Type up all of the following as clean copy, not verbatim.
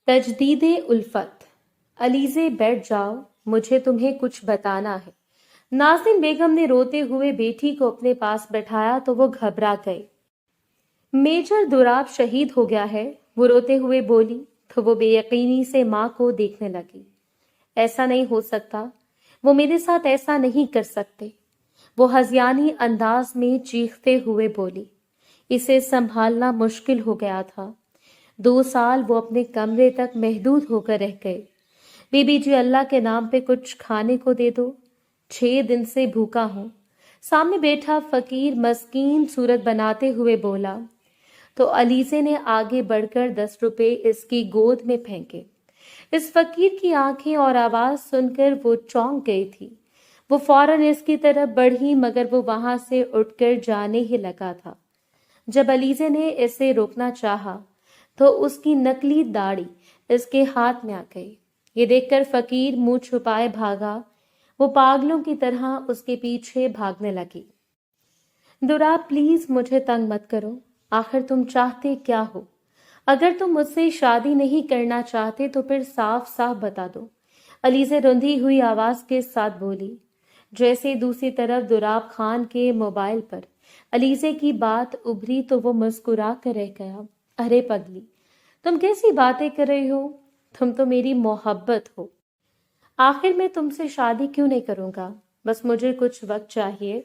تجدید الفت۔ علیزے بیٹھ جاؤ، مجھے تمہیں کچھ بتانا ہے۔ نازنین بیگم نے روتے ہوئے بیٹی کو اپنے پاس بٹھایا تو وہ گھبرا گئی۔ میجر دوراب شہید ہو گیا ہے، وہ روتے ہوئے بولی تو وہ بے یقینی سے ماں کو دیکھنے لگی۔ ایسا نہیں ہو سکتا، وہ میرے ساتھ ایسا نہیں کر سکتے، وہ ہذیانی انداز میں چیختے ہوئے بولی۔ اسے سنبھالنا مشکل ہو گیا تھا۔ 2 سال وہ اپنے کمرے تک محدود ہو کر رہ گئے۔ بی بی جی، اللہ کے نام پہ کچھ کھانے کو دے دو، 6 دن سے بھوکا ہوں۔ سامنے بیٹھا فقیر مسکین صورت بناتے ہوئے بولا تو علیزے نے آگے بڑھ کر 10 روپے اس کی گود میں پھینکے۔ اس فقیر کی آنکھیں اور آواز سن کر وہ چونک گئی تھی۔ وہ فوراً اس کی طرف بڑھی مگر وہ وہاں سے اٹھ کر جانے ہی لگا تھا جب علیزے نے اسے روکنا چاہا تو اس کی نکلی داڑھی اس کے ہاتھ میں آ گئی۔ یہ دیکھ کر فقیر منہ چھپائے بھاگا۔ وہ پاگلوں کی طرح اس کے پیچھے بھاگنے لگی۔ دوراب، پلیز مجھے تنگ مت کرو، آخر تم چاہتے کیا ہو؟ اگر تم مجھ سے شادی نہیں کرنا چاہتے تو پھر صاف صاف بتا دو، علیزے رندھی ہوئی آواز کے ساتھ بولی۔ جیسے دوسری طرف دوراب خان کے موبائل پر علیزے کی بات ابھری تو وہ مسکرا کر رہ گیا۔ ارے پگلی، تم کیسی باتیں کر رہی ہو؟ تم تو میری محبت ہو۔ آخر میں تم سے شادی کیوں نہیں کروں گا؟ بس مجھے کچھ وقت چاہیے۔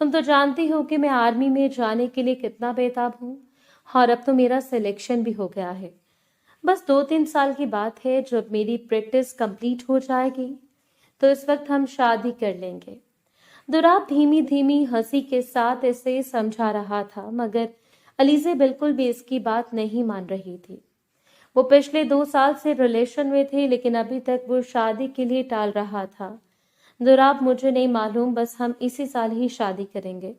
تم تو جانتی ہو کہ میں آرمی میں جانے کے لیے کتنا بےتاب ہوں، اور اب تو میرا سلیکشن بھی ہو گیا ہے۔ بس 2-3 سال کی بات ہے، جب میری پریکٹس کمپلیٹ ہو جائے گی تو اس وقت ہم شادی کر لیں گے۔ دوراب دھیمی دھیمی ہنسی کے ساتھ اسے سمجھا رہا تھا مگر علیزے بالکل بھی اس کی بات نہیں مان رہی تھی۔ وہ پچھلے 2 سال سے ریلیشن میں تھے لیکن ابھی تک وہ شادی کے لیے ٹال رہا تھا۔ دوراب، مجھے نہیں معلوم، بس ہم اسی سال ہی شادی کریں گے،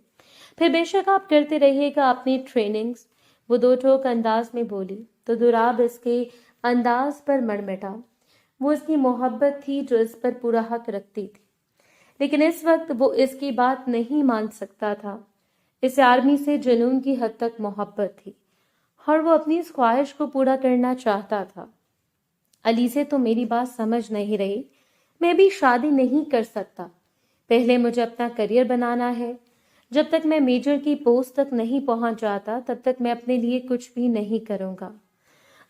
پھر بے شک آپ کرتے رہیے گا اپنی ٹریننگز، وہ 2 ٹوک انداز میں بولی تو دوراب اس کے انداز پر مڑمٹا۔ وہ اس کی محبت تھی جو اس پر پورا حق رکھتی تھی، لیکن اس وقت وہ اس کی بات نہیں مان سکتا تھا۔ اسے آرمی سے جنون کی حد تک محبت تھی اور وہ اپنی اس خواہش کو پورا کرنا چاہتا تھا۔ علیزے، تو میری بات سمجھ نہیں رہی، میں بھی شادی نہیں کر سکتا۔ پہلے مجھے اپنا کریئر بنانا ہے۔ جب تک میں میجر کی پوسٹ تک نہیں پہنچ جاتا تب تک میں اپنے لیے کچھ بھی نہیں کروں گا۔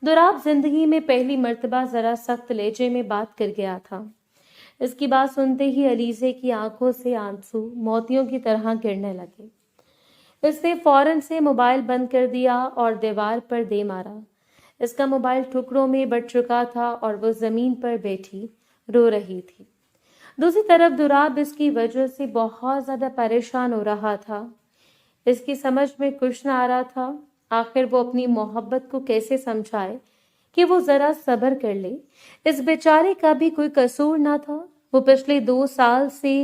دوراب زندگی میں پہلی مرتبہ ذرا سخت لہجے میں بات کر گیا تھا۔ اس کی بات سنتے ہی علیزے کی آنکھوں سے آنسو موتیوں کی طرح گرنے لگے۔ اس نے فوراً سے موبائل بند کر دیا اور دیوار پر دے مارا۔ اس کا موبائل ٹکڑوں میں بٹ چکا تھا اور وہ زمین پر بیٹھی رو رہی تھی۔ دوسری طرف دوراب اس کی وجہ سے بہت زیادہ پریشان ہو رہا تھا۔ اس کی سمجھ میں کچھ نہ آ رہا تھا، آخر وہ اپنی محبت کو کیسے سمجھائے کہ وہ ذرا صبر کر لے۔ اس بیچارے کا بھی کوئی قصور نہ تھا، وہ پچھلے 2 سال سے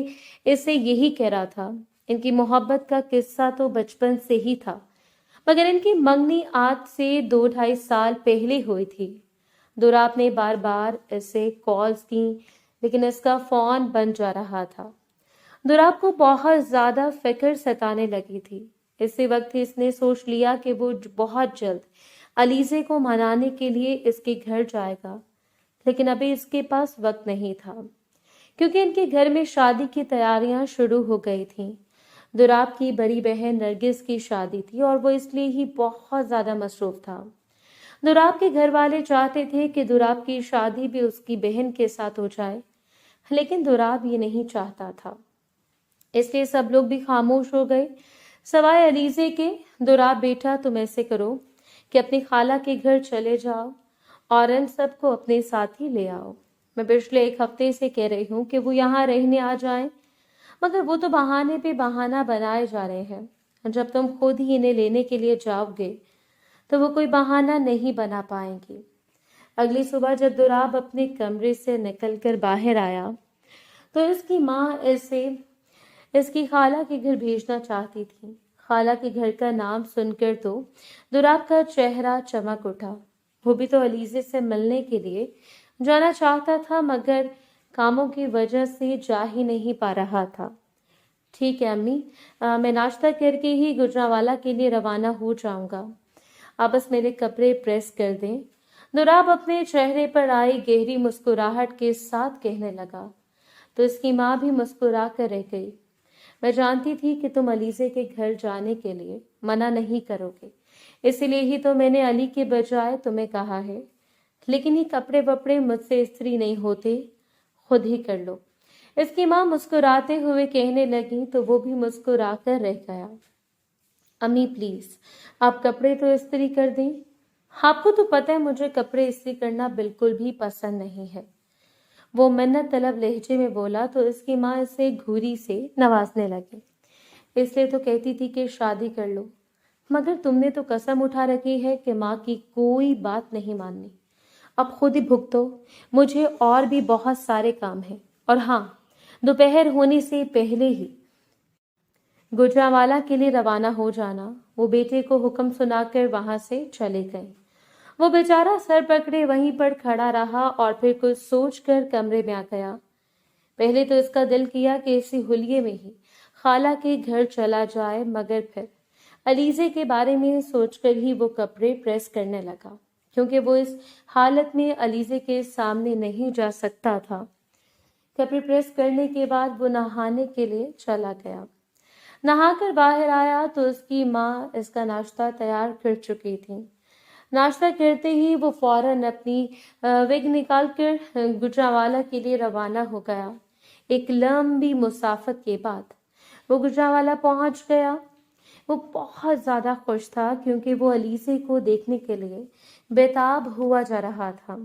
اسے یہی کہہ رہا تھا۔ ان کی محبت کا قصہ تو بچپن سے ہی تھا مگر ان کی منگنی آج سے 2-2.5 سال پہلے ہوئی تھی۔ دوراب نے بار بار اسے کالز کی لیکن اس کا فون بند جا رہا تھا۔ دوراب کو بہت زیادہ فکر ستانے لگی تھی۔ اسی وقت اس نے سوچ لیا کہ وہ بہت جلد علیزے کو منانے کے لیے اس کے گھر جائے گا، لیکن ابھی اس کے پاس وقت نہیں تھا کیونکہ ان کے گھر میں شادی کی تیاریاں شروع ہو گئی تھیں۔ دوراب کی بڑی بہن نرگس کی شادی تھی اور وہ اس لیے ہی بہت زیادہ مصروف تھا۔ دوراب کے گھر والے چاہتے تھے کہ دوراب کی شادی بھی اس کی بہن کے ساتھ ہو جائے، لیکن دوراب یہ نہیں چاہتا تھا، اس لیے سب لوگ بھی خاموش ہو گئے سوائے علیزے کے۔ دوراب بیٹا، تم ایسے کرو کہ اپنی خالہ کے گھر چلے جاؤ اور ان سب کو اپنے ساتھ ہی لے آؤ۔ میں پچھلے 1 ہفتے سے کہہ رہی ہوں کہ وہ یہاں رہنے آ جائیں مگر وہ تو بہانے پہ بہانہ بنائے جا رہے ہیں۔ جب تم خود ہی انہیں لینے کے لیے جاؤ گے تو وہ کوئی بہانہ نہیں بنا پائیں گی۔ اگلی صبح جب دوراب اپنے کمرے سے نکل کر باہر آیا تو اس کی ماں اسے اس کی خالہ کے گھر بھیجنا چاہتی تھی۔ خالہ کے گھر کا نام سن کر تو دوراب کا چہرہ چمک اٹھا۔ وہ بھی تو علیزے سے ملنے کے لیے جانا چاہتا تھا مگر کاموں کی وجہ سے جا ہی نہیں پا رہا تھا۔ ٹھیک ہے امی، میں ناشتہ کر کے ہی گجرانوالہ کے لیے روانہ ہو جاؤں گا، آپ بس میرے کپڑے پریس کر دیں۔ दुराब अपने चेहरे पर आई गहरी मुस्कुराहट के साथ कहने लगा, तो इसकी माँ भी मुस्कुरा कर रह गई। मैं जानती थी कि तुम अलीजे के घर जाने के लिए मना नहीं करोगे, इसीलिए ही तो मैंने अली के बजाय तुम्हें कहा है। लेकिन ये कपड़े वपड़े मुझसे इस्त्री नहीं होते, खुद ही कर लो। इसकी माँ मुस्कुराते हुए कहने लगी तो वो भी मुस्कुरा कर रह गया। अम्मी प्लीज, आप कपड़े तो इस्त्री कर दें। आपको तो पता है मुझे कपड़े इस्त्री करना बिल्कुल भी पसंद नहीं है, वो मिन्नत तलब लहजे में बोला। तो इसकी माँ इसे घूरी से नवाजने लगी। इसलिए तो कहती थी कि शादी कर लो, मगर तुमने तो कसम उठा रखी है कि माँ की कोई बात नहीं माननी। अब खुद ही भुगतो, मुझे और भी बहुत सारे काम हैं। और हाँ, दोपहर होने से पहले ही गुजरांवाला के लिए रवाना हो जाना। वो बेटे को हुक्म सुनाकर वहां से चले गए। वो बेचारा सर पकड़े वहीं पर खड़ा रहा और फिर कुछ सोचकर कमरे में आ गया। पहले तो इसका दिल किया कि इसी हुलिये में ही खाला के घर चला जाए, मगर फिर अलीजे के बारे में सोचकर ही वो कपड़े प्रेस करने लगा, क्योंकि वो इस हालत में अलीजे के सामने नहीं जा सकता था। कपड़े प्रेस करने के बाद वो नहाने के लिए चला गया। नहाकर बाहर आया तो उसकी माँ इसका नाश्ता तैयार कर चुकी थी। नाश्ता करते ही वो फौरन अपनी विग निकाल कर गुजरांवाला के लिए रवाना हो गया। एक लंबी मुसाफत के बाद वो गुजरांवाला पहुंच गया। वो बहुत ज्यादा खुश था, क्योंकि वो अलीसे को देखने के लिए बेताब हुआ जा रहा था।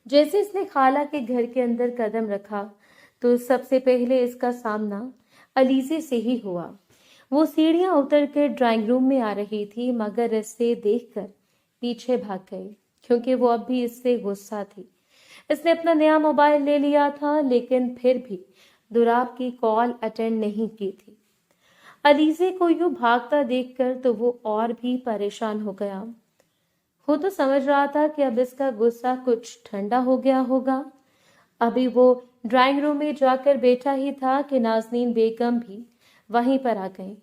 जैसे इसने खाला के घर के अंदर कदम रखा तो सबसे पहले इसका सामना अलीसे से ही हुआ। वो सीढ़ियां उतर कर ड्राइंग रूम में आ रही थी, मगर इससे देखकर पीछे भाग गई, क्योंकि वो अब भी इससे गुस्सा थी। इसने अपना नया मोबाइल ले लिया था, लेकिन फिर भी दुराब की कॉल अटेंड नहीं की थी। अलीसे को यूं भागता देखकर तो वो और भी परेशान हो गया। वो तो समझ रहा था कि अब इसका गुस्सा कुछ ठंडा हो गया होगा। अभी वो ड्राइंग रूम में जाकर बैठा ही था कि नाज़नीन बेगम भी वहीं पर आ गई।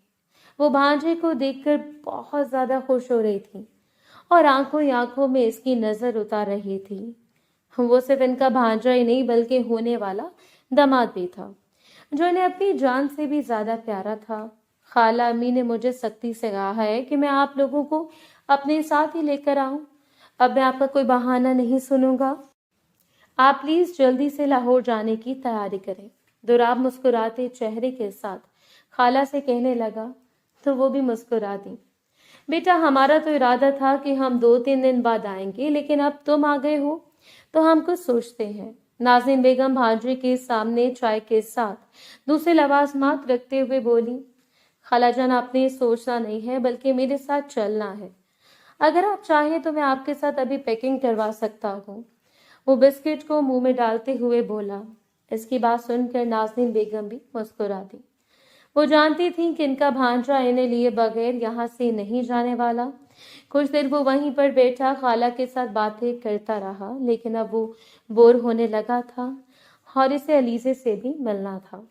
वो भांजे को देखकर बहुत ज्यादा खुश हो रही थी और आंखों ही आंखों में इसकी नजर उतार रही थी। वो सिर्फ इनका भांजा ही नहीं, बल्कि होने वाला दामाद भी था, जो इन्हें अपनी जान से भी ज्यादा प्यारा था। खाला अम्मी ने मुझे सख्ती से कहा है कि मैं आप लोगों को अपने साथ ही लेकर आऊं। अब मैं आपका कोई बहाना नहीं सुनूंगा। आप प्लीज जल्दी से लाहौर जाने की तैयारी करें। दुराब मुस्कुराते चेहरे के साथ खाला से कहने लगा, तो वो भी मुस्कुरा दी। बेटा, हमारा तो इरादा था कि हम 2-3 दिन बाद आएंगे, लेकिन अब तुम आ गए हो तो हम कुछ सोचते हैं। नाज़नीन बेगम भांजे के सामने चाय के साथ दूसरे लवाजमात रखते हुए बोली, खालाजान, आपने सोचना नहीं है, बल्कि मेरे साथ चलना है। अगर आप चाहें तो मैं आपके साथ अभी पैकिंग करवा सकता हूँ। वो बिस्किट को मुंह में डालते हुए बोला। इसकी बात सुनकर नाज़नीन बेगम भी मुस्कुरा दी। वो जानती थी कि इनका भांजा इन्हें लिए बगैर यहाँ से नहीं जाने वाला। कुछ देर वो वहीं पर बैठा खाला के साथ बातें करता रहा, लेकिन अब वो बोर होने लगा था और इसे अलीजे से भी मिलना था।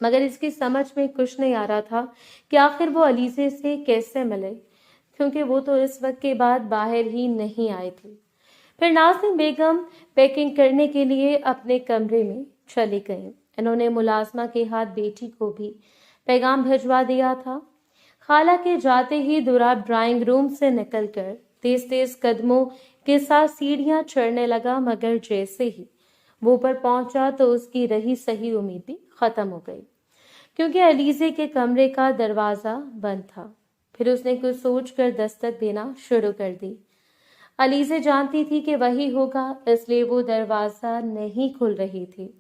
मगर इसकी समझ में कुछ नहीं आ रहा था कि आखिर वो अलीजे से कैसे मिले, क्योंकि वो तो इस वक्त के बाद बाहर ही नहीं आए थे। फिर नाज़नीन बेगम पैकिंग करने के लिए अपने कमरे में चली गई। इन्होंने मुलाजमा के हाथ बेटी को भी पैगाम भिजवा दिया था। खाला के जाते ही दुराब ड्राइंग रूम से निकलकर तेज तेज कदमों के साथ सीढ़ियां चढ़ने लगा, मगर जैसे ही वो ऊपर पहुंचा तो उसकी रही सही उम्मीद भी खत्म हो गई, क्योंकि अलीजे के कमरे का दरवाजा बंद था। फिर उसने कुछ सोचकर दस्तक देना शुरू कर दी। अलीजे जानती थी कि वही होगा, इसलिए वो दरवाजा नहीं खोल रही थी।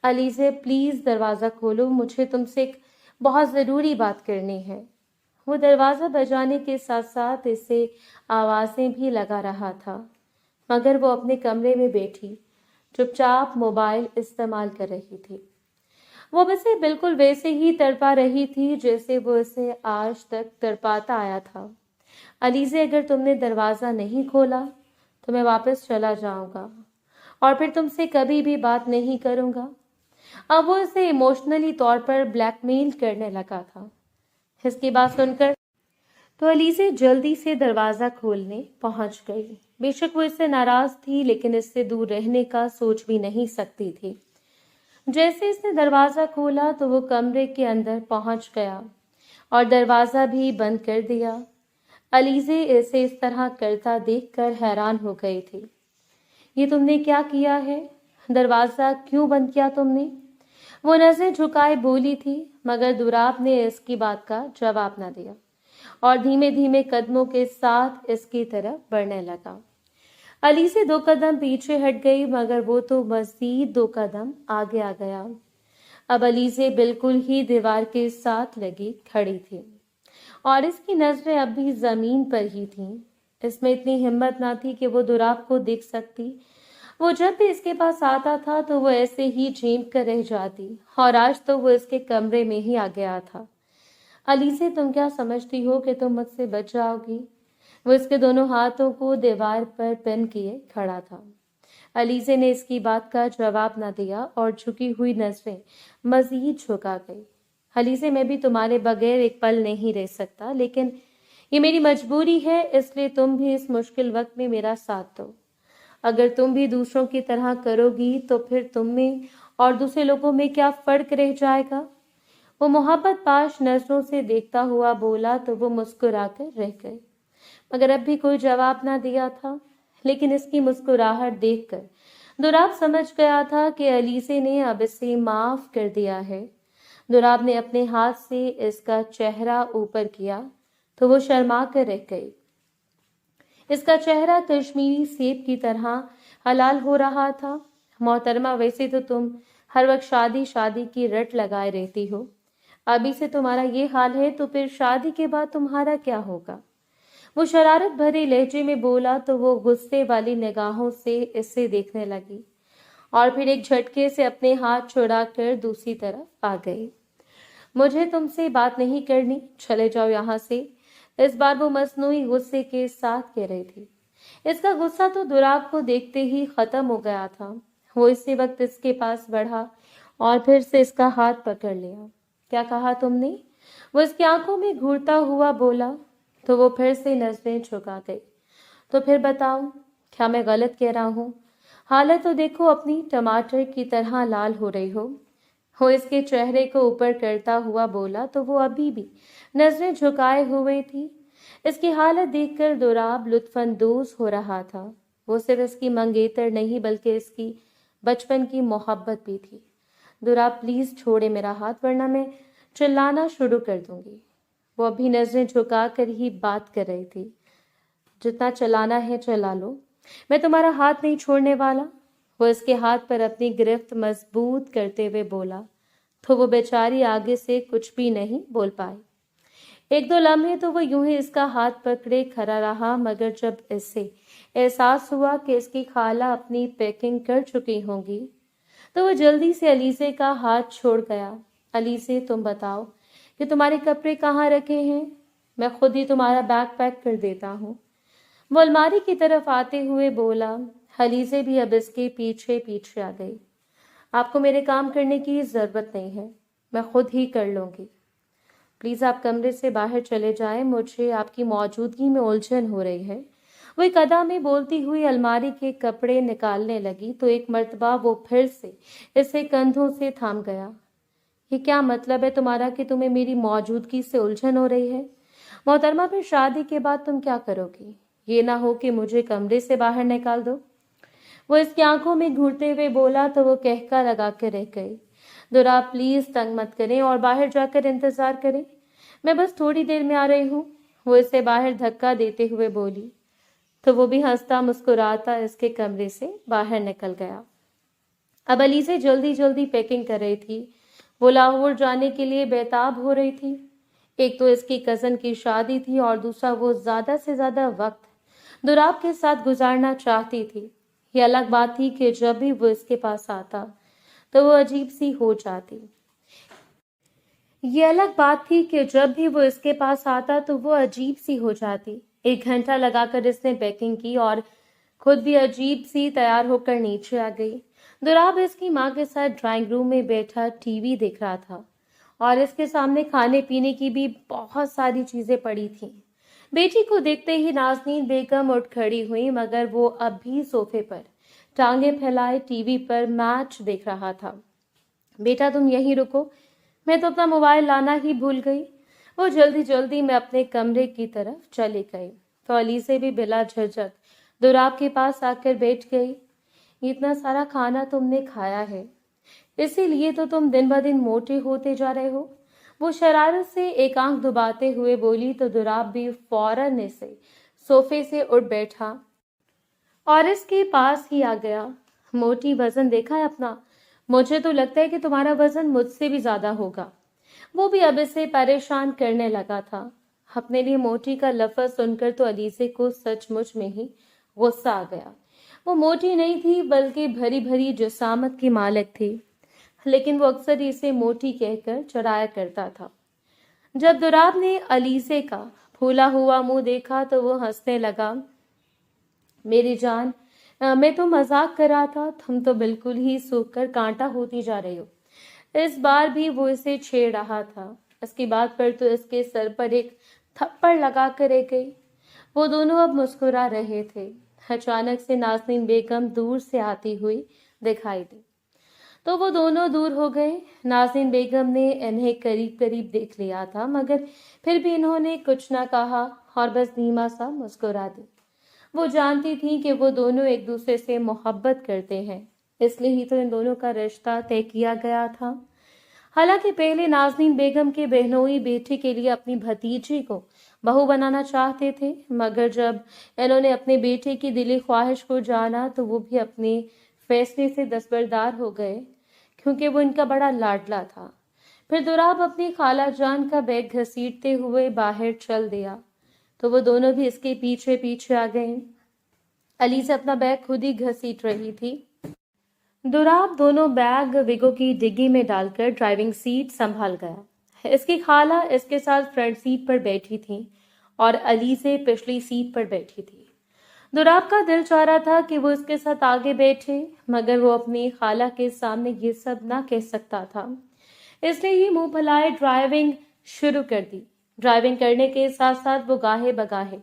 अलीजे, प्लीज दरवाजा खोलो, मुझे तुमसे एक बहुत जरूरी बात करनी है। वो दरवाजा बजाने के साथ साथ इससे आवाजें भी लगा रहा था, मगर वो अपने कमरे में बैठी चुपचाप मोबाइल इस्तेमाल कर रही थी। वो इसे बिल्कुल वैसे ही तड़पा रही थी जैसे वो इसे आज तक तड़पाता आया था। अलीजे, अगर तुमने दरवाजा नहीं खोला तो मैं वापस चला जाऊंगा और फिर तुमसे कभी भी बात नहीं करूंगा। अब वो इसे इमोशनली तौर पर ब्लैकमेल करने लगा था। इसकी बात सुनकर तो अलीज़े जल्दी से दरवाज़ा खोलने पहुंच गई। बेशक वो इससे नाराज थी, लेकिन इससे दूर रहने का सोच भी नहीं सकती थी। जैसे इसने दरवाज़ा खोला तो वो कमरे के अंदर पहुंच गया और दरवाज़ा भी बंद कर दिया। अलीज़े इसे इस तरह करता देखकर हैरान हो गई थी। ये तुमने क्या किया है? दरवाज़ा क्यों बंद किया तुमने? वो नज़रें झुकाए बोली थी, मगर दुराब ने इसकी बात का जवाब न दिया और धीमे धीमे कदमों के साथ इसकी तरफ बढ़ने लगा। अली से 2 कदम पीछे हट गई, मगर वो तो मज़ीद 2 कदम आगे आ गया। अब अली से बिल्कुल ही दीवार के साथ लगी खड़ी थी और इसकी नजरें अब भी जमीन पर ही थीं। इसमें इतनी हिम्मत ना थी कि वो दुराब को देख सकती। वो जब भी इसके पास आता था तो वो ऐसे ही झेंप कर रह जाती, और आज तो वो इसके कमरे में ही आ गया था। अली से तुम क्या समझती हो कि तुम मुझसे बच जाओगी? वो इसके दोनों हाथों को दीवार पर पिन किए खड़ा था। अलीजे ने इसकी बात का जवाब न दिया और झुकी हुई नजरें मजीद झुका गई। अलीजे, मैं भी तुम्हारे बगैर एक पल नहीं रह सकता, लेकिन ये मेरी मजबूरी है, इसलिए तुम भी इस मुश्किल वक्त में मेरा साथ दो। अगर तुम भी दूसरों की तरह करोगी तो फिर तुम में और दूसरे लोगों में क्या फर्क रह जाएगा? वो मोहब्बत पाश नजरों से देखता हुआ बोला तो वो मुस्कुराकर रह गए, मगर अब भी कोई जवाब ना दिया था। लेकिन इसकी मुस्कुराहट देखकर दुराब समझ गया था कि अलीसे ने अब इसे माफ कर दिया है। दुराब ने अपने हाथ से इसका चेहरा ऊपर किया तो वो शर्मा कर रह गई। इसका चेहरा कश्मीरी सेब की तरह हलाल हो रहा था। मोहतरमा, वैसे तो तुम हर वक्त शादी शादी की रट लगाए रहती हो। अभी से तुम्हारा ये हाल है तो फिर शादी के बाद तुम्हारा क्या होगा? वो शरारत भरे लहजे में बोला तो वो गुस्से वाली निगाहों से इसे देखने लगी और फिर एक झटके से अपने हाथ छुड़ाकर दूसरी तरफ आ गई। मुझे तुमसे बात नहीं करनी, चले जाओ यहाँ से। इस बार वो मसनूई गुस्से के साथ कह रही थी। इसका गुस्सा तो दुराब को देखते ही खत्म हो गया था। वो इसी वक्त इसके पास बढ़ा और फिर से इसका हाथ पकड़ लिया। क्या कहा तुमने? वो इसकी आंखों में घूरता हुआ बोला तो वो फिर से नजरें झुका गई। तो फिर बताओ, क्या मैं गलत कह रहा हूँ? हालत तो देखो अपनी, टमाटर की तरह लाल हो रही हो। वो इसके चेहरे को ऊपर करता हुआ बोला तो वो अभी भी नजरें झुकाए हुए थी। इसकी हालत देखकर दुराब लुत्फानंदोज हो रहा था। वो सिर्फ इसकी मंगेतर नहीं बल्कि इसकी बचपन की मोहब्बत भी थी। दुराब, प्लीज छोड़े मेरा हाथ, वरना मैं चिल्लाना शुरू कर दूंगी। वो अभी नजरें झुका कर ही बात कर रही थी। जितना चलाना है चला लो, मैं तुम्हारा हाथ नहीं छोड़ने वाला। वो इसके हाथ पर अपनी गिरफ्त मजबूत करते हुए बोला तो वो बेचारी आगे से कुछ भी नहीं बोल पाई। 1-2 लम्हे तो वो यूं ही इसका हाथ पकड़े खड़ा रहा, मगर जब इससे एहसास हुआ कि इसकी खाला अपनी पैकिंग कर चुकी होंगी तो वो जल्दी से अलीसे का हाथ छोड़ गया। अलीसे, तुम बताओ कि तुम्हारे कपड़े कहाँ रखे हैं? मैं खुद ही तुम्हारा बैग पैक कर देता हूँ। वो अलमारी की तरफ आते हुए बोला। अलीसे भी अब इसके पीछे पीछे आ गई। आपको मेरे काम करने की जरूरत नहीं है, मैं खुद ही कर लूंगी। प्लीज आप कमरे से बाहर चले जाएं, मुझे आपकी मौजूदगी में उलझन हो रही है। वो एक अदा में बोलती हुई अलमारी के कपड़े निकालने लगी तो एक मर्तबा वो फिर से इसे कंधों से थाम गया। ये क्या मतलब है तुम्हारा कि तुम्हें मेरी मौजूदगी से उलझन हो रही है? मोहतरमा, फिर शादी के बाद तुम क्या करोगी? ये ना हो कि मुझे कमरे से बाहर निकाल दो। वो इसकी आंखों में घूरते हुए बोला तो वो कहका लगा कर रह गई। दुराब, प्लीज तंग मत करें और बाहर जाकर इंतजार करें, मैं बस थोड़ी देर में आ रही हूँ। वो इसे बाहर धक्का देते हुए बोली तो वो भी हंसता मुस्कुराता इसके कमरे से बाहर निकल गया। अब अलीसे जल्दी जल्दी पैकिंग कर रही थी। वो लाहौर जाने के लिए बेताब हो रही थी। एक तो इसकी कजन की शादी थी और दूसरा वो ज्यादा से ज्यादा वक्त दुराब के साथ गुजारना चाहती थी। ये अलग बात थी कि जब भी वो इसके पास आता तो वो अजीब सी हो जाती। ये अलग बात थी कि जब भी वो इसके पास आता तो वो अजीब सी हो जाती। 1 घंटा लगाकर इसने पैकिंग की और खुद भी अजीब सी तैयार होकर नीचे आ गई। दुराब इसकी माँ के साथ ड्राइंग रूम में बैठा टीवी देख रहा था और इसके सामने खाने पीने की भी बहुत सारी चीजें पड़ी थी। बेटी को देखते ही नाज़नीन बेगम उठ खड़ी हुई, मगर वो अब भी सोफे पर टांगे फैलाए टीवी पर मैच देख रहा था। बेटा तुम यहीं रुको, मैं तो अपना मोबाइल लाना ही भूल गई। वो जल्दी जल्दी में अपने कमरे की तरफ चली गई तो अली से भी बिला झिझक दुराब के पास आकर बैठ गई। इतना सारा खाना तुमने खाया है, इसीलिए तो तुम दिन ब दिन मोटे होते जा रहे हो। वो शरारत से एक आंख डुबाते हुए बोली तो दुराब भी फौरन से सोफे से उठ बैठा और इसके पास ही आ गया। मोटी, वजन देखा है अपना? मुझे तो लगता है कि तुम्हारा वजन मुझसे भी ज्यादा होगा। वो भी अब इसे परेशान करने लगा था। अपने लिए मोटी का लफ्ज सुनकर तो अलीसे को सचमुच में ही गुस्सा आ गया। वो मोटी नहीं थी, बल्कि भरी भरी जिसामत की मालिक थी, लेकिन वो अक्सर इसे मोटी कहकर चढ़ाया करता था। जब दुराब ने अलीसे का फूला हुआ मुंह देखा तो वो हंसने लगा। मेरी जान, मैं तो मजाक कर रहा था, तुम तो बिल्कुल ही सूख कर कांटा होती जा रही हो। इस बार भी वो इसे छेड़ रहा था। इसकी बात पर तो इसके सर पर एक थप्पड़ लगा कर रह गई। वो दोनों अब मुस्कुरा रहे थे। अचानक से नाज़नीन बेगम दूर से आती हुई दिखाई दी तो वो दोनों दूर हो गए। नाज़नीन बेगम ने इन्हें करीब करीब देख लिया था, मगर फिर भी इन्होंने कुछ न कहा और बस धीमा सा मुस्कुरा दी। वो जानती थी कि वो दोनों एक दूसरे से मोहब्बत करते हैं, इसलिए ही तो इन दोनों का रिश्ता तय किया गया था। हालांकि पहले नाज़नीन बेगम के बहनोई बेटे के लिए अपनी भतीजी को बहू बनाना चाहते थे, मगर जब इन्होंने अपने बेटे की दिली ख्वाहिश को जाना तो वो भी अपने फैसले से दस्तबरदार हो गए, क्योंकि वो इनका बड़ा लाडला था। फिर दुराब अपनी खाला जान का बैग घसीटते हुए बाहर चल दिया तो वो दोनों भी इसके पीछे पीछे आ गए। अली से अपना बैग खुद ही घसीट रही थी। दुराब दोनों बैग विगो की डिग्गी में डालकर ड्राइविंग सीट संभाल गया। इसकी खाला इसके साथ फ्रंट सीट पर बैठी थी और अली से पिछली सीट पर बैठी थी। दुराब का दिल चाह रहा था कि वो इसके साथ आगे बैठे, मगर वो अपनी खाला के सामने ये सब ना कह सकता था, इसलिए ही मुंह फैलाए ड्राइविंग शुरू कर दी। ड्राइविंग करने के साथ साथ वो गाहे बगाहे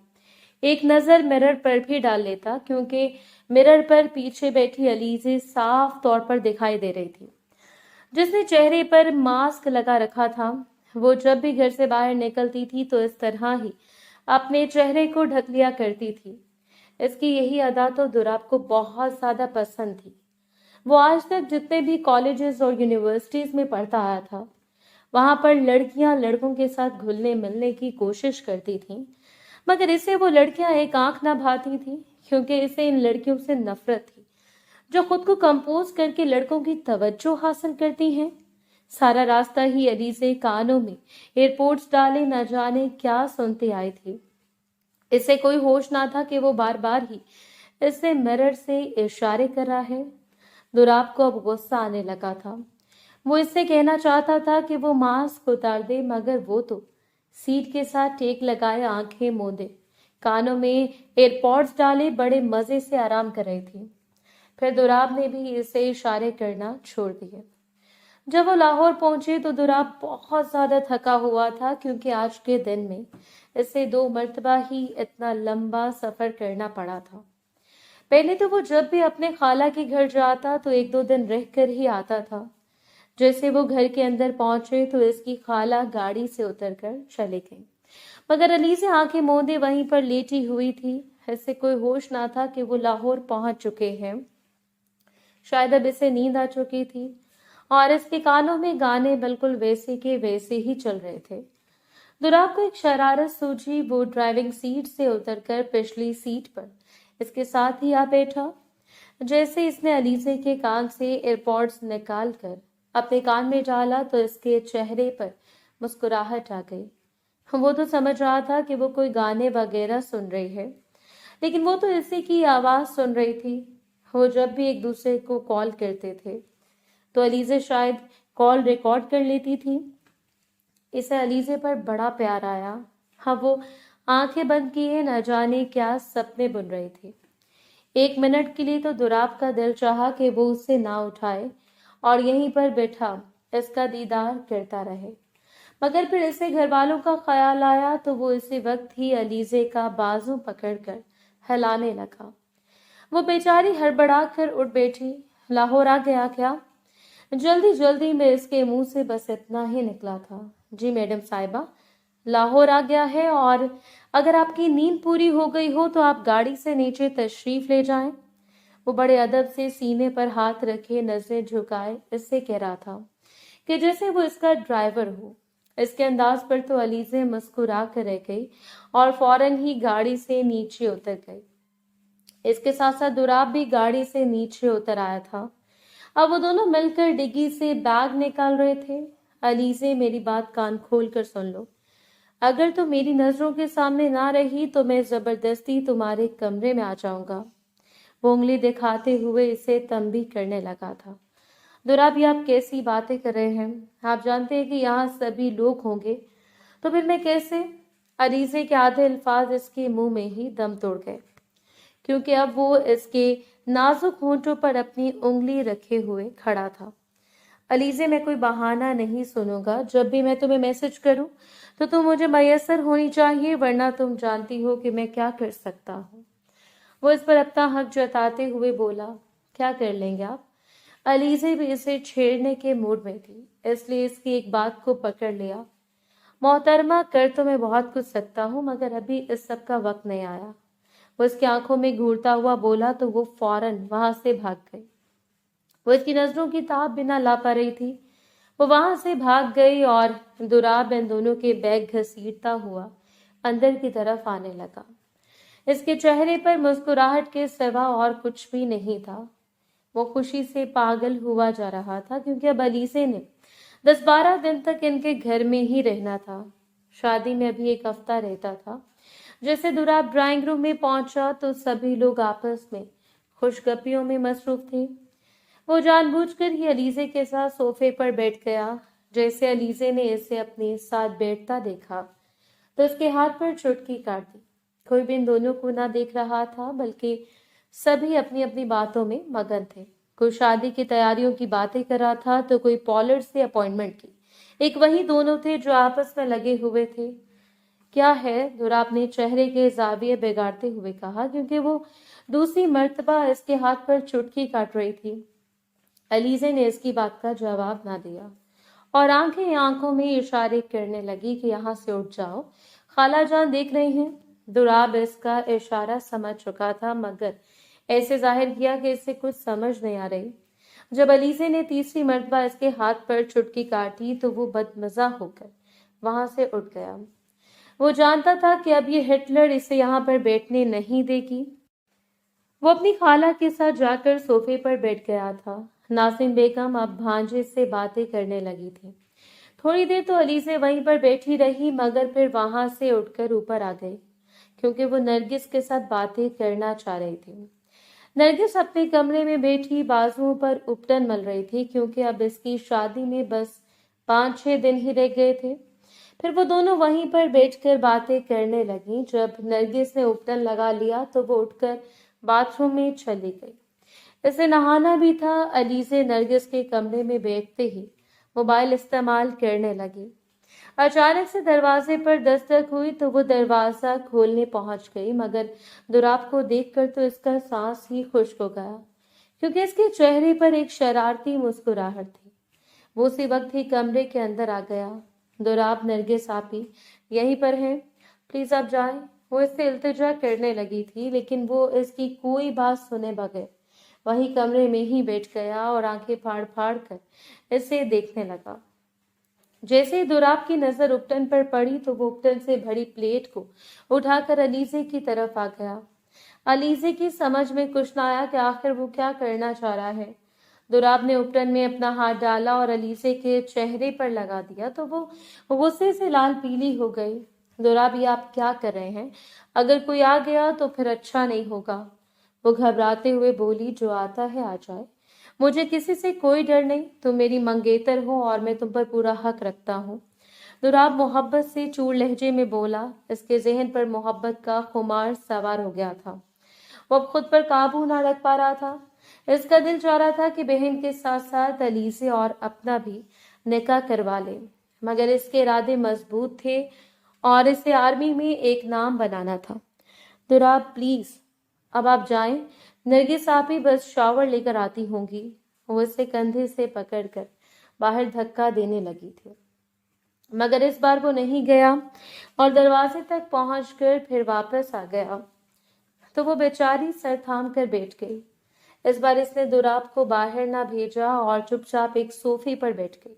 एक नजर मिरर पर भी डाल लेता, क्योंकि मिरर पर पीछे बैठी अलीजे साफ तौर पर दिखाई दे रही थी, जिसने चेहरे पर मास्क लगा रखा था। वो जब भी घर से बाहर निकलती थी तो इस तरह ही अपने चेहरे को ढक लिया करती थी। इसकी यही अदा तो दुराब को बहुत ज्यादा पसंद थी। वो आज तक जितने भी कॉलेजेस और यूनिवर्सिटीज में पढ़ता आया था, वहां पर लड़कियां लड़कों के साथ घुलने मिलने की कोशिश करती थीं, मगर इसे वो लड़कियां एक आंख ना भाती थी, क्योंकि इसे इन लड़कियों से नफरत थी जो खुद को कंपोज करके लड़कों की तवज्जो हासिल करती हैं। सारा रास्ता ही अली से कानों में एयरपोर्ट्स डाले न जाने क्या सुनती आई थी। इसे कोई होश ना था कि वो बार बार ही इससे मिरर से इशारे कर रहा है। दुराब को अब गुस्सा आने लगा था। वो इससे कहना चाहता था कि वो मास्क उतार दे, मगर वो तो सीट के साथ टेक लगाए आंखें मूंदे कानों में एयरपॉड्स डाले बड़े मजे से आराम कर रही थी। फिर दुराब ने भी इसे इशारे करना छोड़ दिए। जब वो लाहौर पहुंचे तो दुराब बहुत ज्यादा थका हुआ था, क्योंकि आज के दिन में इसे 2 मर्तबा ही इतना लंबा सफर करना पड़ा था। पहले तो वो जब भी अपने खाला के घर जाता तो 1-2 दिन रहकर ही आता था। जैसे वो घर के अंदर पहुंचे तो इसकी खाला गाड़ी से उतरकर चले गई, मगर अली से आंखें मूंदे वहीं पर लेटी हुई थी। इससे कोई होश ना था कि वो लाहौर पहुंच चुके हैं। शायद अब इसे नींद आ चुकी थी और इसके कानों में गाने बिल्कुल वैसे के वैसे ही चल रहे थे। दुराब को एक शरारत सूझी। वो ड्राइविंग सीट से उतरकर पिछली सीट पर इसके साथ ही आ बैठा। जैसे इसने अलीसे के कान से एयरपॉड्स निकाल कर अपने कान में डाला तो इसके चेहरे पर मुस्कुराहट आ गई। वो तो समझ रहा था कि वो कोई गाने वगैरह सुन रही है, लेकिन वो तो इसी की आवाज सुन रही थी। वो जब भी एक दूसरे को कॉल करते थे तो अलीजे शायद कॉल रिकॉर्ड कर लेती थी। इसे अलीजे पर बड़ा प्यार आया। हाँ, वो आंखें बंद किए न जाने क्या सपने बुन रही थी। 1 मिनट के लिए तो दुराब का दिल चाहा कि वो उससे ना उठाए और यहीं पर बैठा इसका दीदार करता रहे, مگر پھر اسے گھر والوں کا خیال آیا تو وہ اسی وقت ہی علیزے کا بازو پکڑ کر ہلانے لگا۔ وہ بیچاری ہڑبڑا کر اٹھ بیٹھی۔ لاہور آ گیا کیا؟ جلدی جلدی میں اس کے منہ سے بس اتنا ہی نکلا تھا۔ جی میڈم صاحبہ، لاہور آ گیا ہے، اور اگر آپ کی نیند پوری ہو گئی ہو تو آپ گاڑی سے نیچے تشریف لے جائیں۔ وہ بڑے ادب سے سینے پر ہاتھ رکھے نظریں جھکائے اس سے کہہ رہا تھا کہ جیسے وہ اس کا ڈرائیور ہو۔ اس کے انداز پر تو علیزے مسکرا کر رہ گئی اور فوراً ہی گاڑی سے نیچے اتر گئی۔ اس کے ساتھ ساتھ دراب بھی گاڑی سے نیچے اتر آیا تھا۔ اب وہ دونوں مل کر ڈگی سے بیگ نکال رہے تھے۔ علیزے، میری بات کان کھول کر سن لو۔ اگر تم میری نظروں کے سامنے نہ رہی تو میں زبردستی تمہارے کمرے میں آ جاؤں گا۔ وہ انگلی دکھاتے ہوئے اسے تنبیہ کرنے لگا تھا۔ دراب، یہ آپ کیسی باتیں کر رہے ہیں؟ آپ جانتے ہیں کہ یہاں سبھی لوگ ہوں گے، تو پھر میں کیسے؟ علیزے کے آدھے الفاظ اس کے منہ میں ہی دم توڑ گئے، کیونکہ اب وہ اس کے نازک ہونٹوں پر اپنی انگلی رکھے ہوئے کھڑا تھا۔ علیزے، میں کوئی بہانہ نہیں سنوں گا۔ جب بھی میں تمہیں میسج کروں تو تم مجھے میسر ہونی چاہیے، ورنہ تم جانتی ہو کہ میں کیا کر سکتا ہوں۔ وہ اس پر اپنا حق جتاتے ہوئے بولا، کیا کر لیں گے آپ؟ علیزے بھی اسے چھیڑنے کے موڈ میں تھی، اس لیے اس کی ایک بات کو پکڑ لیا۔ محترمہ، کر تو میں بہت کچھ سکتا ہوں، مگر ابھی اس سب کا وقت نہیں آیا۔ وہ اس کی آنکھوں میں گھورتا ہوا بولا تو وہ فوراً وہاں سے بھاگ گئی۔ وہ اس کی نظروں کی تاب بنا لا پا رہی تھی۔ وہ وہاں سے بھاگ گئی اور دراب ان دونوں کے بیگ گھسیٹتا ہوا اندر کی طرف آنے لگا۔ اس کے چہرے پر مسکراہٹ کے سوا اور کچھ بھی نہیں تھا۔ وہ خوشی سے پاگل ہوا جا رہا تھا، کیونکہ اب علیزے نے 10-12 دن تک ان کے گھر میں ہی رہنا تھا۔ شادی میں ابھی ایک ہفتہ رہتا تھا۔ جیسے دراب ڈرائنگ روم میں پہنچا تو سبھی لوگ آپس میں خوش گپیوں میں مصروف تھے۔ وہ جان بوجھ کر ہی علیزے کے ساتھ صوفے پر بیٹھ گیا۔ جیسے علیزے نے اسے اپنے ساتھ بیٹھتا دیکھا تو اس کے ہاتھ پر چٹکی کاٹ دی۔ کوئی بھی ان دونوں کو نہ دیکھ رہا تھا، بلکہ سبھی اپنی اپنی باتوں میں مگن تھے۔ کوئی شادی کی تیاریوں کی باتیں کر رہا تھا تو کوئی پارلر سے اپائنٹمنٹ کی۔ ایک وہی دونوں تھے جو آپس میں لگے ہوئے تھے۔ کیا ہے؟ دراب نے چہرے کے زاویے بگاڑتے ہوئے کہا، کیونکہ وہ دوسری مرتبہ اس کے ہاتھ پر چٹکی کاٹ رہی تھی۔ علیزے نے اس کی بات کا جواب نہ دیا اور آنکھیں آنکھوں میں اشارے کرنے لگی کہ یہاں سے اٹھ جاؤ، خالہ جان دیکھ رہی ہیں۔ دراب اس کا اشارہ سمجھ چکا تھا، مگر ایسے ظاہر کیا کہ اسے کچھ سمجھ نہیں آ رہی۔ جب علیزے نے تیسری مرتبہ اس کے ہاتھ پر چٹکی کاٹی تو وہ بدمزہ ہو کر وہاں سے اٹھ گیا۔ وہ جانتا تھا کہ اب یہ ہٹلر اسے یہاں پر بیٹھنے نہیں دے گی۔ وہ اپنی خالہ کے ساتھ جا کر صوفے پر بیٹھ گیا تھا۔ ناظرین بیگم اب بھانجے سے باتیں کرنے لگی تھی۔ تھوڑی دیر تو علیزے وہیں پر بیٹھی رہی، مگر پھر وہاں سے اٹھ کر اوپر آ گئی، کیونکہ وہ نرگس کے ساتھ باتیں کرنا چاہ رہی تھی۔ نرگس اپنے کمرے میں بیٹھی بازوؤں پر اپٹن مل رہی تھی، کیونکہ اب اس کی شادی میں بس 5-6 دن ہی رہ گئے تھے۔ پھر وہ دونوں وہیں پر بیٹھ کر باتیں کرنے لگیں۔ جب نرگس نے اپٹن لگا لیا تو وہ اٹھ کر باتھ روم میں چلی گئی۔ اسے نہانا بھی تھا۔ علیزے نرگس کے کمرے میں بیٹھتے ہی موبائل استعمال کرنے لگی۔ اچانک سے دروازے پر دستک ہوئی تو وہ دروازہ کھولنے پہنچ گئی، مگر دراب کو دیکھ کر تو اس کا سانس ہی خشک ہو گیا، کیونکہ اس کے چہرے پر ایک شرارتی مسکراہٹ تھی۔ وہ اسی وقت ہی کمرے کے اندر آ گیا۔ دراب، نرگس آپی یہیں پر ہیں، پلیز آپ جائیں۔ وہ اس سے التجا کرنے لگی تھی، لیکن وہ اس کی کوئی بات سنے بغیر وہی کمرے میں ہی بیٹھ گیا اور آنکھیں پھاڑ پھاڑ کر اسے دیکھنے لگا۔ جیسے ہی دراب کی نظر اپٹن پر پڑی تو وہ اپٹن سے بھری پلیٹ کو اٹھا کر علیزے کی طرف آ گیا۔ علیزے کی سمجھ میں کچھ نہ آیا کہ آخر وہ کیا کرنا چاہ رہا ہے۔ دراب نے اپٹن میں اپنا ہاتھ ڈالا اور علیزے کے چہرے پر لگا دیا تو وہ غصے سے لال پیلی ہو گئی۔ دراب، یہ آپ کیا کر رہے ہیں؟ اگر کوئی آ گیا تو پھر اچھا نہیں ہوگا۔ وہ گھبراتے ہوئے بولی، جو آتا ہے آ جائے، مجھے کسی سے کوئی ڈر نہیں۔ تم میری منگیتر ہو اور میں تم پر پورا حق رکھتا ہوں۔ دراب محبت سے چور لہجے میں بولا۔ اس کے ذہن پر محبت کا خمار سوار ہو گیا تھا۔ وہ اب خود پر قابو نہ رکھ پا رہا تھا۔ اس کا دل چاہ رہا تھا کہ بہن کے ساتھ ساتھ علیزے اور اپنا بھی نکاح کروا لے۔ मगर इसके इरादे मजबूत थे और इसे आर्मी में एक नाम बनाना था। दुराब प्लीज, अब आप जाएं, नरगिस आप ही बस शावर लेकर आती होंगी। वो इसे कंधे से पकड़कर बाहर धक्का देने लगी थी, मगर इस बार वो नहीं गया और दरवाजे तक पहुंचकर फिर वापस आ गया तो वो बेचारी सर थाम कर बैठ गई। इस बार इसने दुराब को बाहर ना भेजा और चुपचाप एक सोफे पर बैठ गई।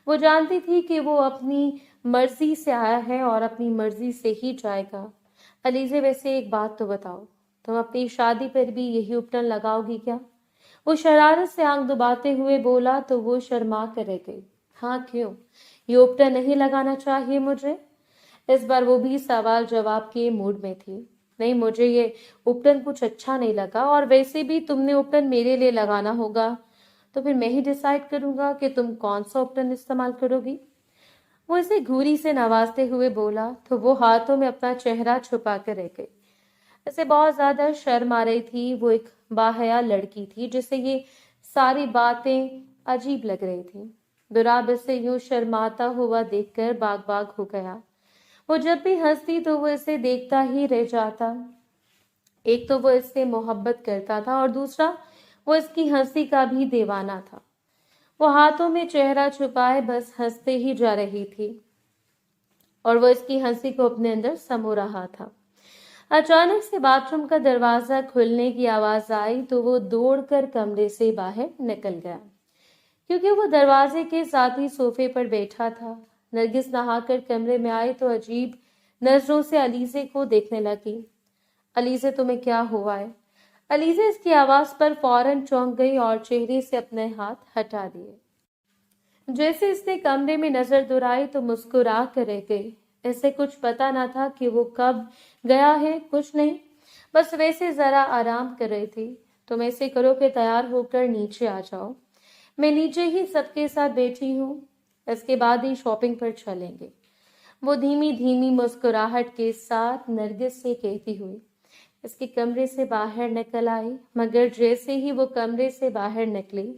वो जानती थी कि वो अपनी मर्जी से आया है और अपनी मर्जी से ही जाएगा। अलीजे, वैसे एक बात तो बताओ, तुम अपनी शादी पर भी यही उपटन लगाओगी क्या? वो शरारत से आंख दबाते हुए बोला तो वो शर्मा कर रह गई। हाँ, क्यों? ये उपटन नहीं लगाना चाहिए मुझे? इस बार वो भी सवाल जवाब के मूड में थी। नहीं, मुझे ये उपटन कुछ अच्छा नहीं लगा, और वैसे भी तुमने उपटन मेरे लिए लगाना होगा, तो फिर मैं ही डिसाइड करूंगा कि तुम कौन सा उपटन इस्तेमाल करोगी। वो इसे घूरी से नवाजते हुए बोला तो वो हाथों में अपना चेहरा छुपा कर रह गई। इसे बहुत ज्यादा शर्म आ रही थी। वो एक बाहया लड़की थी जिसे ये सारी बातें अजीब लग रही थी। दुराब इसे यूं शर्माता हुआ देखकर बाग बाग हो गया। वो जब भी हंसती तो वो इसे देखता ही रह जाता। एक तो वो इससे मोहब्बत करता था और दूसरा वो इसकी हंसी का भी दीवाना था। वो हाथों में चेहरा छुपाए बस हंसते ही जा रही थी और वो इसकी हंसी को अपने अंदर समो रहा था। अचानक से बाथरूम का दरवाजा खुलने की आवाज आई तो वो दौड़कर कमरे से बाहर निकल गया, क्योंकि वो दरवाजे के साथ ही सोफे पर बैठा था। नरगिस नहाकर कमरे में आई तो अजीब नजरों से अलीजे को देखने लगी। अलीजे, तुम्हें क्या हुआ है? अलीजे इसकी आवाज पर फौरन चौंक गई और चेहरे से अपने हाथ हटा दिए। जैसे इसने कमरे में नजर दुराई तो मुस्कुरा कर रह गई। इसे कुछ पता ना था कि वो कब गया है, कुछ नहीं, बस वैसे जरा आराम कर रही थी। तुम ऐसे करो कि तैयार होकर नीचे आ जाओ, मैं नीचे ही सबके साथ बैठी हूँ, इसके बाद ही शॉपिंग पर चलेंगे। वो धीमी धीमी मुस्कुराहट के साथ नरगिस से कहती हुई इसके कमरे से बाहर निकल आई। मगर जैसे ही वो कमरे से बाहर निकली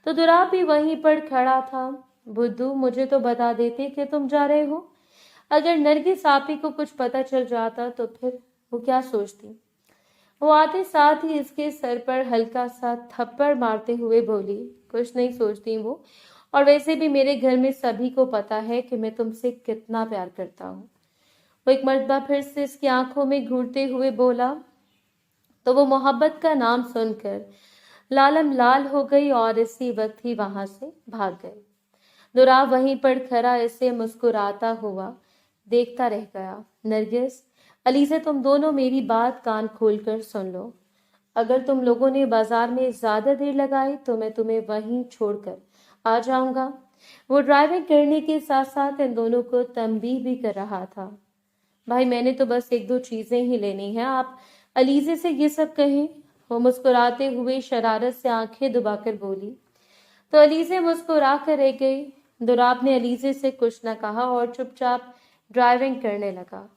तो दुराब भी वहीं पर खड़ा था। बुद्धू, मुझे तो बता देते कि तुम जा रहे हो। अगर नरगिस आपी को कुछ पता चल जाता तो फिर वो क्या सोचती। वो आते साथ ही इसके सर पर हल्का सा थप्पड़ मारते हुए बोली, कुछ नहीं सोचती वो, और वैसे भी मेरे घर में सभी को पता है कि मैं तुमसे कितना प्यार करता हूँ। वो एक मर्तबा फिर से इसकी आंखों में घूरते हुए बोला तो वो मोहब्बत का नाम सुनकर लालम लाल हो गई और इसी वक्त ही वहां से भाग गई। दुराब वहीं पर खड़ा इसे मुस्कुराता हुआ देखता रह गया। नरगिस, अलीजे, तुम दोनों मेरी बात कान खोलकर सुन लो। अगर तुम लोगों ने बाजार में ज्यादा देर लगाई तो मैं तुम्हें वहीं छोड़कर आ जाऊंगा। वो ड्राइविंग करने के साथ साथ इन दोनों को तंबीह भी कर रहा था। भाई, मैंने तो बस एक दो चीजें ही लेनी है, आप अलीजे से ये सब कहें। वो मुस्कुराते हुए शरारत से आंखें दबाकर बोली तो अलीजे मुस्कुरा कर रह गई। दुराब ने अलीजे से कुछ न कहा और चुपचाप ड्राइविंग करने लगा।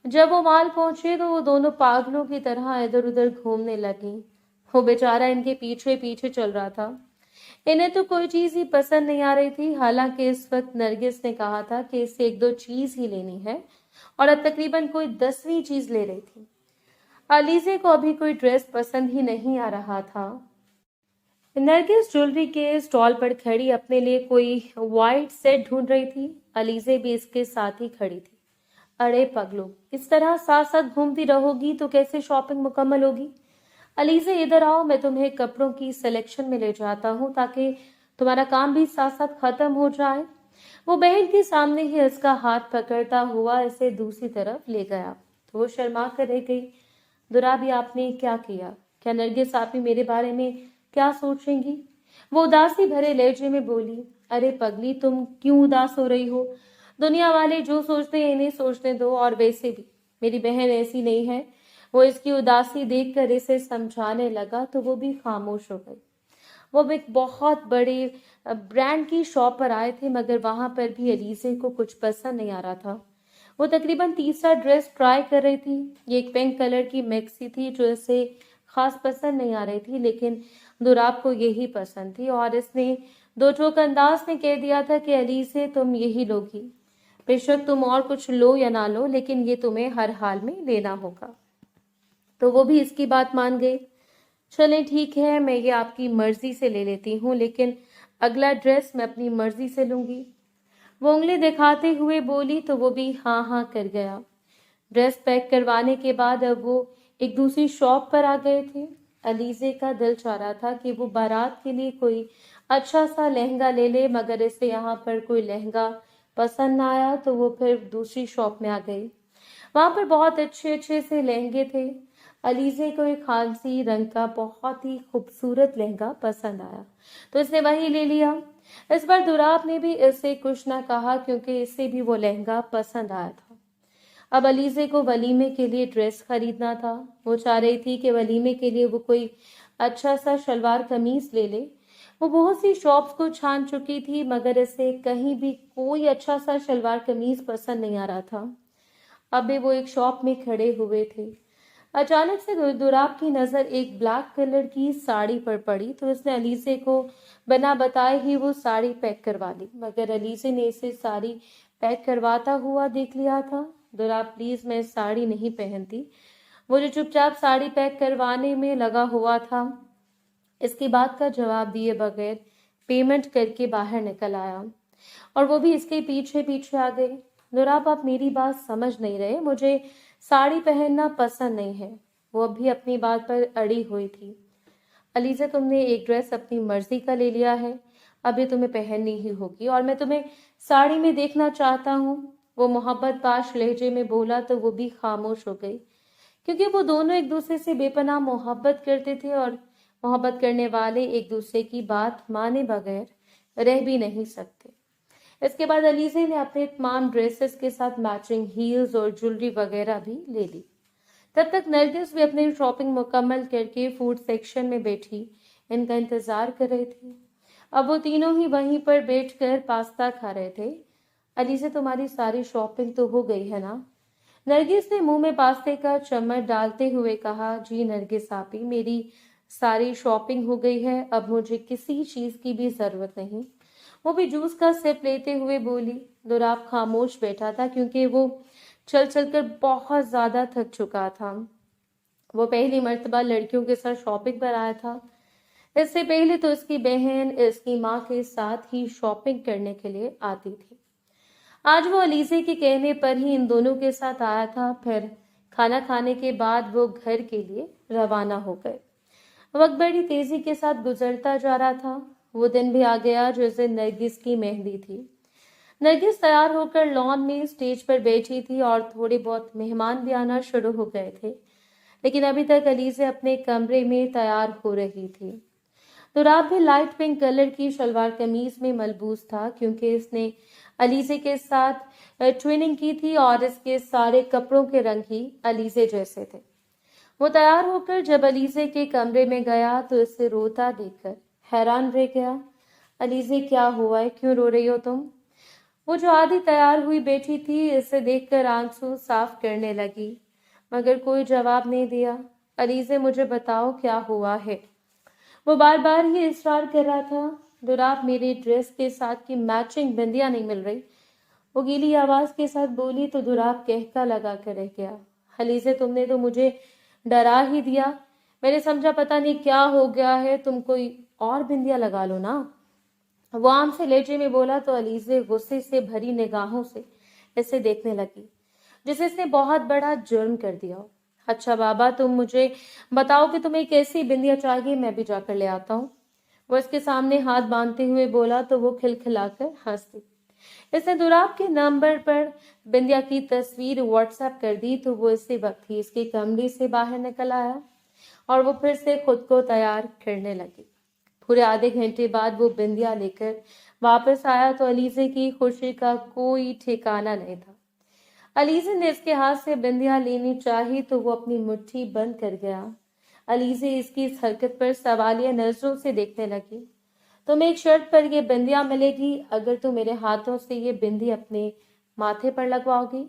जब वो माल पहुंचे तो वो दोनों पागलों की तरह इधर उधर घूमने लगी। वो बेचारा इनके पीछे पीछे चल रहा था। इन्हें तो कोई चीज ही पसंद नहीं आ रही थी। हालांकि इस वक्त नरगिस ने कहा था कि इसे एक दो चीज ही लेनी है और अब तकरीबन कोई 10वीं चीज ले रही थी। अलीजे को अभी कोई ड्रेस पसंद ही नहीं आ रहा था। नरगिस ज्वेलरी के स्टॉल पर खड़ी अपने लिए कोई वाइट सेट ढूंढ रही थी। अलीजे भी इसके साथ ही खड़ी थी। अरे पगलो, इस तरह साथ साथ घूमती रहोगी तो कैसे शॉपिंग मुकम्मल होगी? अलीजे, इधर आओ, मैं तुम्हें कपड़ों की सिलेक्शन में ले जाता हूँ ताकि तुम्हारा काम भी साथ साथ खत्म हो जाए। वो बहन के सामने ही इसका हाथ पकड़ता हुआ इसे दूसरी तरफ ले गया तो वो शर्मा कर रह गई। दुराबी, आपने क्या किया? क्या नरगिस आप ही मेरे बारे में क्या सोचेंगी? वो उदासी भरे लहजे में बोली, अरे पगली, तुम क्यों उदास हो रही हो? दुनिया वाले जो सोचते हैं इन्हें सोचने दो, और वैसे भी मेरी बहन ऐसी नहीं है। वो इसकी उदासी देखकर इसे समझाने लगा तो वो भी खामोश हो गई। वो एक बहुत बड़े ब्रांड की शॉप पर आए थे, मगर वहां पर भी अलीजे को कुछ पसंद नहीं आ रहा था। वो तकरीबन तीसरा ड्रेस ट्राई कर रही थी। ये एक पिंक कलर की मैक्सी थी जो इसे खास पसंद नहीं आ रही थी, लेकिन दुराब को यही पसंद थी और इसने दो टोक अंदाज में कह दिया था कि अली से तुम यही लोगी, बेशक तुम और कुछ लो या ना लो, लेकिन ये तुम्हें हर हाल में लेना होगा। तो वो भी इसकी बात मान गई। चलें ठीक है, मैं ये आपकी मर्जी से ले लेती हूँ, लेकिन अगला ड्रेस मैं अपनी मर्जी से लूंगी। वो उंगली दिखाते हुए बोली तो वो भी हाँ हाँ कर गया। ड्रेस पैक करवाने के बाद अब वो एक दूसरी शॉप पर आ गए थे। अलीजे का दिल चाह रहा था कि वो बारात के लिए कोई अच्छा सा लहंगा ले ले, मगर इसे यहाँ पर कोई लहंगा पसंद ना आया तो वो फिर दूसरी शॉप में आ गई। वहां पर बहुत अच्छे अच्छे से लहंगे थे। अलीजे को एक खालसी रंग का बहुत ही खूबसूरत लहंगा पसंद आया तो इसने वही ले लिया। इस बार दुराब ने भी इससे कुछ ना कहा क्योंकि इसे भी वो लहंगा पसंद आया था। अब अलीजे को वलीमे के लिए ड्रेस खरीदना था। वो चाह रही थी कि वलीमे के लिए वो कोई अच्छा सा शलवार कमीज ले ले। वो बहुत सी शॉप्स को छान चुकी थी, मगर इसे कहीं भी कोई अच्छा सा शलवार कमीज पसंद नहीं आ रहा था। अब भी वो एक शॉप में खड़े हुए थे। अचानक से दुराब की नजर एक ब्लैक कलर की साड़ी पर पड़ी तो उसने अलीसे को बिना बताए ही वो साड़ी पैक करवा ली, मगर अलीसे ने इसे साड़ी पैक करवाता हुआ देख लिया था। दुराब प्लीज, मैं साड़ी नहीं पहनती। वो जो चुपचाप साड़ी पैक करवाने में लगा हुआ था, इसकी बात का जवाब दिए बगैर पेमेंट करके बाहर निकल आया और वो भी इसके पीछे पीछे आ गई। दुराब, आप मेरी बात समझ नहीं रहे, मुझे साड़ी पहनना पसंद नहीं है। वो अब भी अपनी बात पर अड़ी हुई थी। अलीजा, तुमने एक ड्रेस अपनी मर्जी का ले लिया है, अभी तुम्हें पहननी ही होगी और मैं तुम्हें साड़ी में देखना चाहता हूँ। वो मोहब्बत पाश लहजे में बोला तो वो भी खामोश हो गई, क्योंकि वो दोनों एक दूसरे से बेपनाह मोहब्बत करते थे और मोहब्बत करने वाले एक दूसरे की बात माने बगैर रह भी नहीं सकते। इसके बाद अलीजे ने अपने तमाम ड्रेसेस के साथ मैचिंग हील्स और ज्वेलरी वगैरह भी ले ली। तब तक नरगिस भी अपनी शॉपिंग मुकम्मल करके फूड सेक्शन में बैठी इनका इंतजार कर रही थी। अब वो तीनों ही वहीं पर बैठकर पास्ता खा रहे थे। अलीजे, तुम्हारी सारी शॉपिंग तो हो गई है ना? नरगिस ने मुंह में पास्ते का चम्मच डालते हुए कहा, जी नरगिस आपी, मेरी सारी शॉपिंग हो गई है, अब मुझे किसी चीज की भी जरूरत नहीं। वो भी जूस का सिप लेते हुए बोली। दुराब खामोश बैठा था क्योंकि वो चल चल कर बहुत ज्यादा थक चुका था। वो पहली मर्तबा लड़कियों के साथ शॉपिंग पर आया था। इससे पहले तो इसकी बहन इसकी माँ के साथ ही शॉपिंग करने के लिए आती थी। आज वो अलीजे के कहने पर ही इन दोनों के साथ आया था। फिर खाना खाने के बाद वो घर के लिए रवाना हो गए। वक्त बड़ी तेजी के साथ गुजरता जा रहा था। वो दिन भी आ गया जिस दिन नरगिस की मेहंदी थी। नरगिस तैयार होकर लॉन में स्टेज पर बैठी थी और थोड़े बहुत मेहमान भी आना शुरू हो गए थे, लेकिन अभी तक अलीजे अपने कमरे में तैयार हो रही थी। दुराब भी लाइट पिंक कलर की शलवार कमीज में मलबूस था क्योंकि इसने अलीजे के साथ ट्विनिंग की थी और इसके सारे कपड़ों के रंग ही अलीजे जैसे थे। वो तैयार होकर जब अलीजे के कमरे में गया तो इसे रोता देखकर हैरान रह गया। अलीजे, क्या हुआ है, क्यों रो रही हो तुम? वो जो आधी तैयार हुई बैठी थी, इसे देखकर आंसू साफ करने लगी, मगर कोई जवाब नहीं दिया। अलीजे, मुझे बताओ क्या हुआ है? वो बार बार ही इसरार कर रहा था। दुराब, मेरे ड्रेस के साथ की मैचिंग बिंदिया नहीं मिल रही, वो गीली आवाज के साथ बोली तो दुराब कहका लगा कर रह गया। अलीजे, तुमने तो मुझे डरा ही दिया। मैंने समझा पता नहीं क्या हो गया है, तुम कोई और बिंदिया लगा लो ना। वो आम से लहजे में बोला तो अलीजे गुस्से से भरी निगाहों से इसे देखने लगी, जिसे इसने बहुत बड़ा जुर्म कर दिया हो। अच्छा बाबा, तुम मुझे बताओ कि तुम्हें कैसी बिंदिया चाहिए, मैं भी जाकर ले आता हूँ। वो इसके सामने हाथ बांधते हुए बोला तो वो खिलखिलाकर हंस दी। इसने दुराब के नंबर पर बिंदिया की तस्वीर व्हाट्सएप कर दी तो वो इसी वक्त ही इसके कमरे से बाहर निकल आया और वो फिर से खुद को तैयार करने लगी। पूरे आधे घंटे बाद वो बिंदिया लेकर वापस आया तो अलीजे की खुशी का कोई ठिकाना नहीं था। अलीजे ने इसके हाथ से बिंदिया लेनी चाही तो वो अपनी मुट्ठी बंद कर गया। अलीजे इसकी इस हरकत पर सवालिया नजरों से देखने लगी। तुम्हें एक शर्त पर यह बिंदिया मिलेगी, अगर तुम मेरे हाथों से ये बिंदी अपने माथे पर लगवाओगी।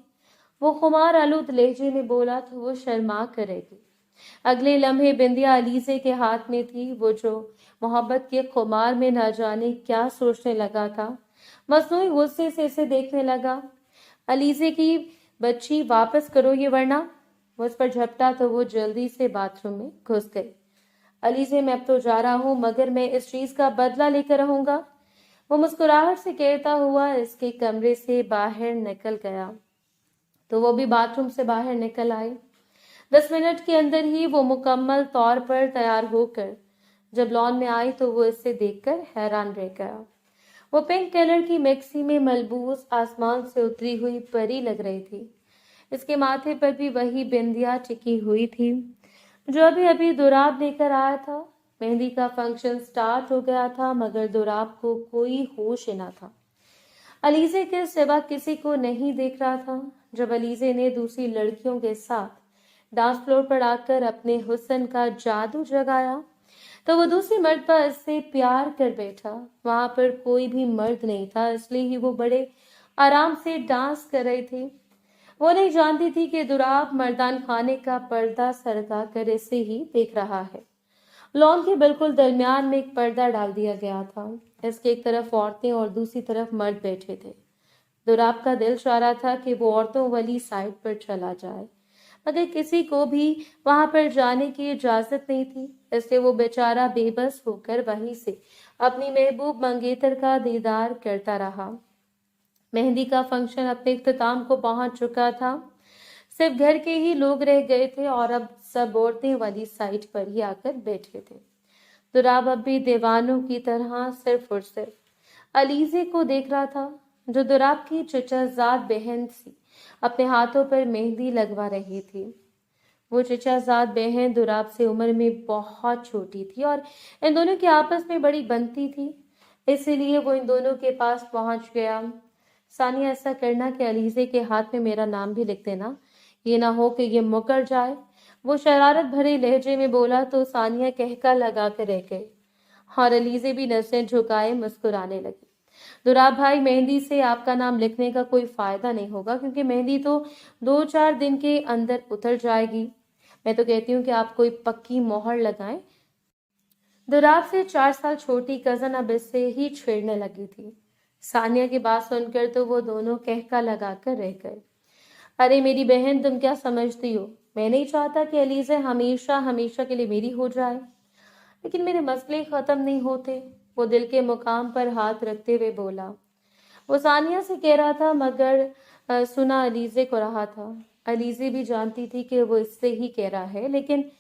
वो खुमार आलूद लहजे में बोला तो वो शर्मा करेगी। अगले लम्हे बिंदिया अलीजे के हाथ में थी। वो जो मोहब्बत के खुमार में न जाने क्या सोचने लगा था, मसनूई गुस्से से इसे देखने लगा। अलीजे की बच्ची, वापस करो ये, वरना। वो उस पर झपटा तो वो जल्दी से बाथरूम में घुस गई। अलीजे, मैं अब तो जा रहा हूं, मगर मैं इस चीज का बदला लेकर रहूंगा। वो मुस्कुराहट से कहता हुआ इसके कमरे से बाहर निकल गया तो वो भी बाथरूम से बाहर निकल आई। 10 मिनट के अंदर ही वो मुकम्मल तौर पर तैयार होकर जब लॉन में आई तो वो इसे देखकर हैरान रह गया। वो पिंक कलर की मैक्सी में मलबूस आसमान से उतरी हुई परी लग रही थी। इसके माथे पर भी वही बिंदिया टिकी हुई थी जो अभी अभी दुराब लेकर आया था। मेहंदी का फंक्शन स्टार्ट हो गया था, मगर दुराब को कोई होश ही ना था। अलीजे के सिवा किसी को नहीं देख रहा था। जब अलीजे ने दूसरी लड़कियों के साथ डांस फ्लोर पर आकर अपने हुस्न का जादू जगाया तो वो दूसरी मर्द पर इससे प्यार कर बैठा। वहां पर कोई भी मर्द नहीं था, इसलिए ही वो बड़े आराम से डांस कर रही थी। वो नहीं जानती थी कि दुराब मर्दान खाने का पर्दा सरका कर इसे ही देख रहा है। लॉन के बिल्कुल दरमियान में एक पर्दा डाल दिया गया था। इसके एक तरफ औरतें और दूसरी तरफ मर्द बैठे थे। दुराब का दिल चाह रहा था कि वो औरतों वाली साइड पर चला जाए, मगर किसी को भी वहां पर जाने की इजाजत नहीं थी। इसलिए वो बेचारा बेबस होकर वहीं से अपनी महबूब मंगेतर का दीदार करता रहा। मेहंदी का फंक्शन अपने इख्तिताम को पहुंच चुका था। सिर्फ घर के ही लोग रह गए थे और अब सब औरतें वाली साइड पर ही आकर बैठे थे। दुराब अब भी दीवानों की तरह सिर्फ और सिर्फ अलीजे को देख रहा था, जो दुराब की चचाजाद बहन सी अपने हाथों पर मेहंदी लगवा रही थी। वो चचाजाद बहन दुराब से उम्र में बहुत छोटी थी और इन दोनों की आपस में बड़ी बनती थी, इसीलिए वो इन दोनों के पास पहुंच गया। सानिया, ऐसा करना कि अलीजे के हाथ में मेरा नाम भी लिख देना, ये ना हो कि ये मुकर जाए। वो शरारत भरे लहजे में बोला तो सानिया कहका लगा कर रह गई और अलीजे भी नसें झुकाए मुस्कुराने लगी। दुराब भाई, मेहंदी से आपका नाम लिखने का कोई फायदा नहीं होगा, क्योंकि मेहंदी तो 2-4 दिन के अंदर उतर जाएगी। मैं तो कहती हूँ कि आप कोई पक्की मोहर लगाएं। दुराब से 4 साल छोटी कजन अब इससे ही छेड़ने लगी थी। सानिया की बात सुनकर तो वो दोनों कहका लगाकर रह गए। अरे मेरी बहन, तुम क्या समझती हो? मैं नहीं चाहता कि अलीजे हमेशा हमेशा के लिए मेरी हो जाए, लेकिन मेरे मसले खत्म नहीं होते। वो दिल के मुकाम पर हाथ रखते हुए बोला। वो सानिया से कह रहा था, मगर सुना अलीजे को रहा था। अलीजे भी जानती थी कि वो इससे ही कह रहा है, लेकिन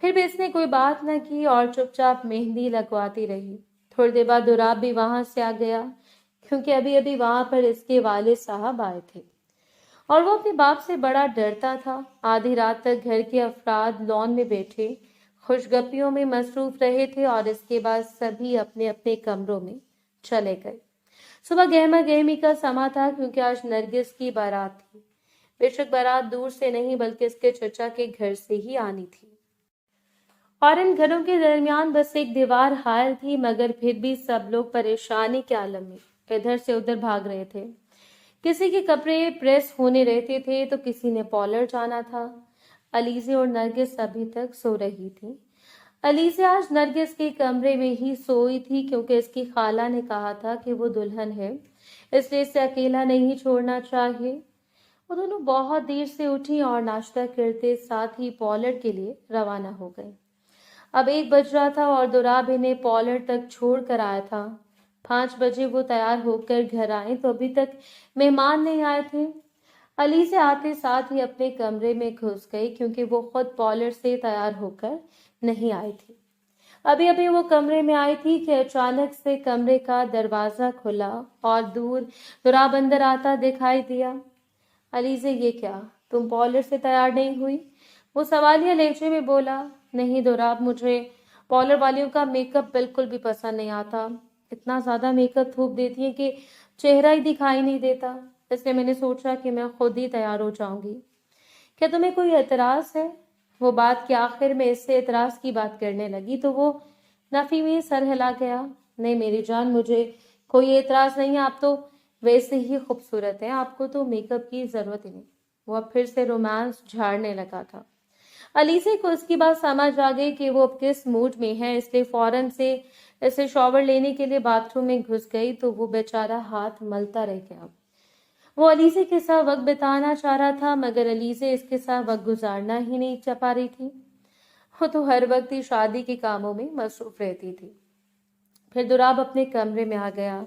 फिर भी इसने कोई बात न की और चुपचाप मेहंदी लगवाती रही। थोड़ी देर बाद दुराब भी वहां से आ गया, क्योंकि अभी अभी वहां पर इसके वालिद साहब आए थे और वो अपने बाप से बड़ा डरता था। आधी रात तक घर के अफराद लॉन में बैठे खुशगपियों में मसरूफ रहे थे और इसके बाद सभी अपने अपने कमरों में चले गए। सुबह गहमा गहमी का समा था, क्योंकि आज नरगिस की बारात थी। बेशक बारात दूर से नहीं बल्कि इसके चचा के घर से ही आनी थी और इन घरों के दरमियान बस एक दीवार हायल थी, मगर फिर भी सब लोग परेशानी के आलम में इधर से उधर भाग रहे थे। किसी के कपड़े प्रेस होने रहते थे तो किसी ने पार्लर जाना था। अलीजे और नरगिस अभी तक सो रही थी। अलीजे आज नरगिस के कमरे में ही सोई थी, क्योंकि इसकी खाला ने कहा था कि वो दुल्हन है, इसलिए इसे अकेला नहीं छोड़ना चाहिए। वो दोनों बहुत देर से उठी और नाश्ता करते साथ ही पार्लर के लिए रवाना हो गए। अब 1 बज रहा था और दुराब इन्हें पार्लर तक छोड़ कर आया था। 5 बजे वो तैयार होकर घर आए तो अभी तक मेहमान नहीं आए थे। अलीजे आते साथ ही अपने कमरे में घुस गई, क्योंकि वो खुद पार्लर से तैयार होकर नहीं आई थी। अभी अभी वो कमरे में आई थी कि अचानक से कमरे का दरवाजा खुला और दूर दुराब अंदर आता दिखाई दिया। अलीजे, ये क्या, तुम पार्लर से तैयार नहीं हुई? वो सवालिया लहजे में बोला। नहीं दुराब, मुझे पार्लर वालियों का मेकअप बिल्कुल भी पसंद नहीं आता। इतना ज्यादा मेकअप थूप देती है कि चेहरा ही दिखाई नहीं देता, इसलिए मैंने सोचा कि मैं खुद ही तैयार हो जाऊंगी। क्या तुम्हें कोई एतराज है? वो बात के आखिर में इससे एतराज की बात करने लगी तो वो नफी में सर हिला गया। नहीं मेरी जान, मुझे कोई एतराज नहीं है, आप तो वैसे ही खूबसूरत है, आपको तो मेकअप की जरूरत ही नहीं। वो अब फिर से रोमांस झाड़ने लगा था। अलीसे को इसकी बात समझ आ गई कि वो अब किस मूड में है, इसलिए फौरन से इसे शॉवर लेने के लिए बाथरूम में घुस गई तो वो बेचारा हाथ मलता रह गया। वो अलीसे के साथ वक्त बिताना चाह रहा था, मगर अलीसे इसके साथ वक्त गुजारना ही नहीं चाह पा रही थी। वो तो हर वक्त ही शादी के कामों में मसरूफ रहती थी। फिर दुराब अपने कमरे में आ गया,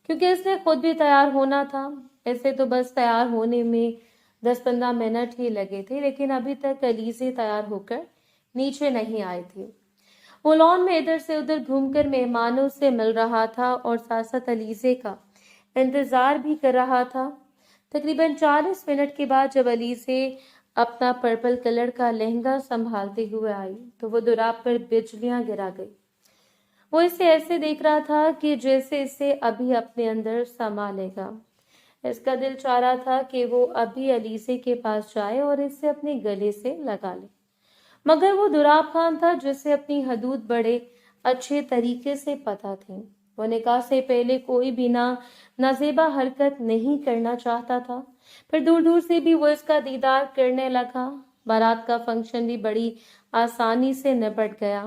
क्योंकि इसने खुद भी तैयार होना था। ऐसे तो बस तैयार होने में 10-15 मिनट ही लगे थे, लेकिन अभी तक अलीसे तैयार होकर नीचे नहीं आई थी। वो लॉन में इधर से उधर घूमकर मेहमानों से मिल रहा था और साथ साथ अलीसे का इंतजार भी कर रहा था। तकरीबन 40 मिनट के बाद जब अलीसे अपना पर्पल कलर का लहंगा संभालते हुए आई तो वो दुराब पर बिजलियां गिरा गई। वो इसे ऐसे देख रहा था कि जैसे इसे अभी अपने अंदर समा लेगा। इसका दिल चाह रहा था कि वो अभी अलीसे के पास जाए और इसे अपने गले से लगा ले, मगर वो दुराब खान था जिसे अपनी हदूद बड़े अच्छे तरीके से पता थी। वो निकाह से पहले कोई भी नाजेबा हरकत नहीं करना चाहता था। फिर दूर दूर से भी वो इसका दीदार करने लगा। बारात का फंक्शन भी बड़ी आसानी से निपट गया।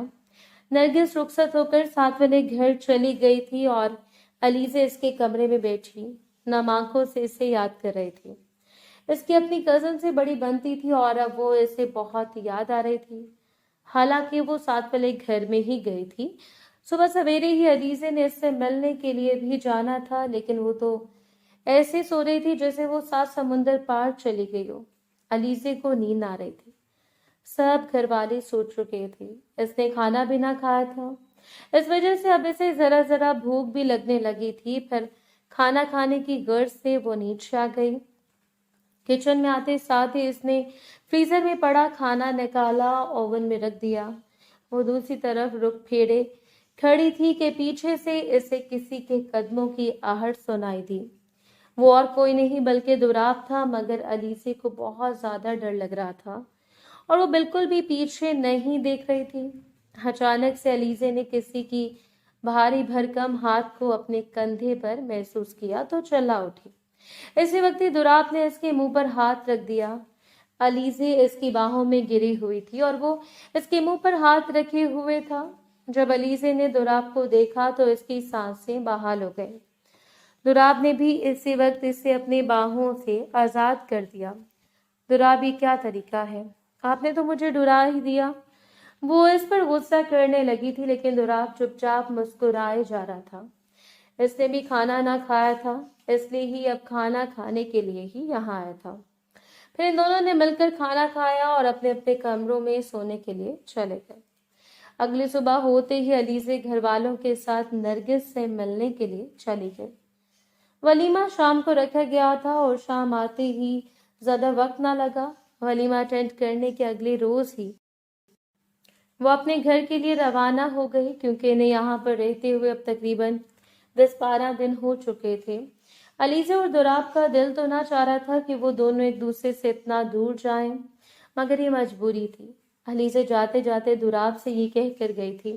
नरगिस रुखसत होकर साथ वाले घर चली गई थी और अलीसे इसके कमरे में बैठी नम आंखों से इसे याद कर रही थी। इसकी अपनी कजन से बड़ी बनती थी और अब वो इसे बहुत याद आ रही थी। हालांकि वो साथ वाले घर में ही गई थी। सुबह सवेरे ही अलीसे ने इससे मिलने के लिए भी जाना था, लेकिन वो तो ऐसे सो रही थी जैसे वो 7 समुंदर पार चली गई हो। अलीसे को नींद आ रही थी। सब घर वाले सो चुके थे। इसने खाना भी ना खाया था, इस वजह से अब इसे जरा जरा भूख भी लगने लगी थी। फिर खाना खाने की गर्ज से वो नीचे आ गई। किचन में आते साथ ही इसने फ्रीजर में पड़ा खाना निकाला, ओवन में रख दिया। वो दूसरी तरफ रुख फेरे खड़ी थी कि पीछे से इसे किसी के कदमों की आहट सुनाई दी। वो और कोई नहीं बल्कि दुराब था, मगर अलीसे को बहुत ज्यादा डर लग रहा था और वो बिल्कुल भी पीछे नहीं देख रही थी। अचानक से अलीसे ने किसी की भारी भरकम हाथ को अपने कंधे पर महसूस किया तो चिल्ला उठी। इसी वक्त ही दुराब ने इसके मुंह पर हाथ रख दिया। अलीसे इसकी बाहों में गिरी हुई थी और वो इसके मुंह पर हाथ रखे हुए था। जब अलीसे ने दुराब को देखा तो इसकी सांसें बहाल हो गई। दुराब ने भी इसी वक्त इसे अपनी बाहों से आजाद कर दिया। दुराब, ये क्या तरीका है? आपने तो मुझे डरा ही दिया। वो इस पर गुस्सा करने लगी थी, लेकिन दुराब चुपचाप मुस्कुराए जा रहा था। इसने भी खाना ना खाया था, इसलिए ही अब खाना खाने के लिए ही यहाँ आया था। फिर इन दोनों ने मिलकर खाना खाया और अपने अपने कमरों में सोने के लिए चले गए। अगली सुबह होते ही अलीसे घर वालों के साथ नरगिस से मिलने के लिए चली गई। वलीमा शाम को रखा गया था और शाम आते ही ज्यादा वक्त ना लगा। वलीमा अटेंड करने के अगले रोज ही वो अपने घर के लिए रवाना हो गई, क्योंकि इन्हें यहाँ पर रहते हुए अब तकरीबन 10-12 दिन हो चुके थे। अलीसे और दुराब का दिल तो ना चाह रहा था कि वो दोनों एक दूसरे से इतना दूर जाएं, मगर ये मजबूरी थी। अलीसे जाते जाते दुराब से ये कह कर गई थी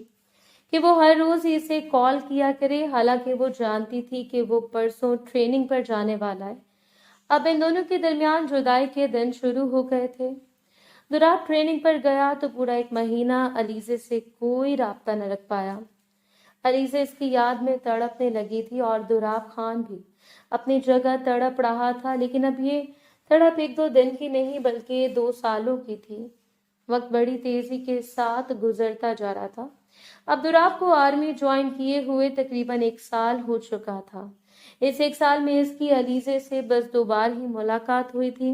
कि वो हर रोज इसे कॉल किया करे। हालांकि वो जानती थी कि वो परसों ट्रेनिंग पर जाने वाला है। अब इन दोनों के दरमियान जुदाई के दिन शुरू हो गए थे। दुराब ट्रेनिंग पर गया तो पूरा 1 महीना अलीसे से कोई राब्ता न रख पाया। अलीसे इसकी याद में तड़पने लगी थी और दुराब खान भी अपनी जगह तड़प रहा था, लेकिन अब ये तड़प 1-2 दिन की नहीं बल्कि 2 सालों की थी। वक्त बड़ी तेजी के साथ गुजरता जा रहा था। अब दुराब को आर्मी ज्वाइन किए हुए तकरीबन 1 साल हो चुका था। इस 1 साल में इसकी अलीसे से बस 2 बार ही मुलाकात हुई थी,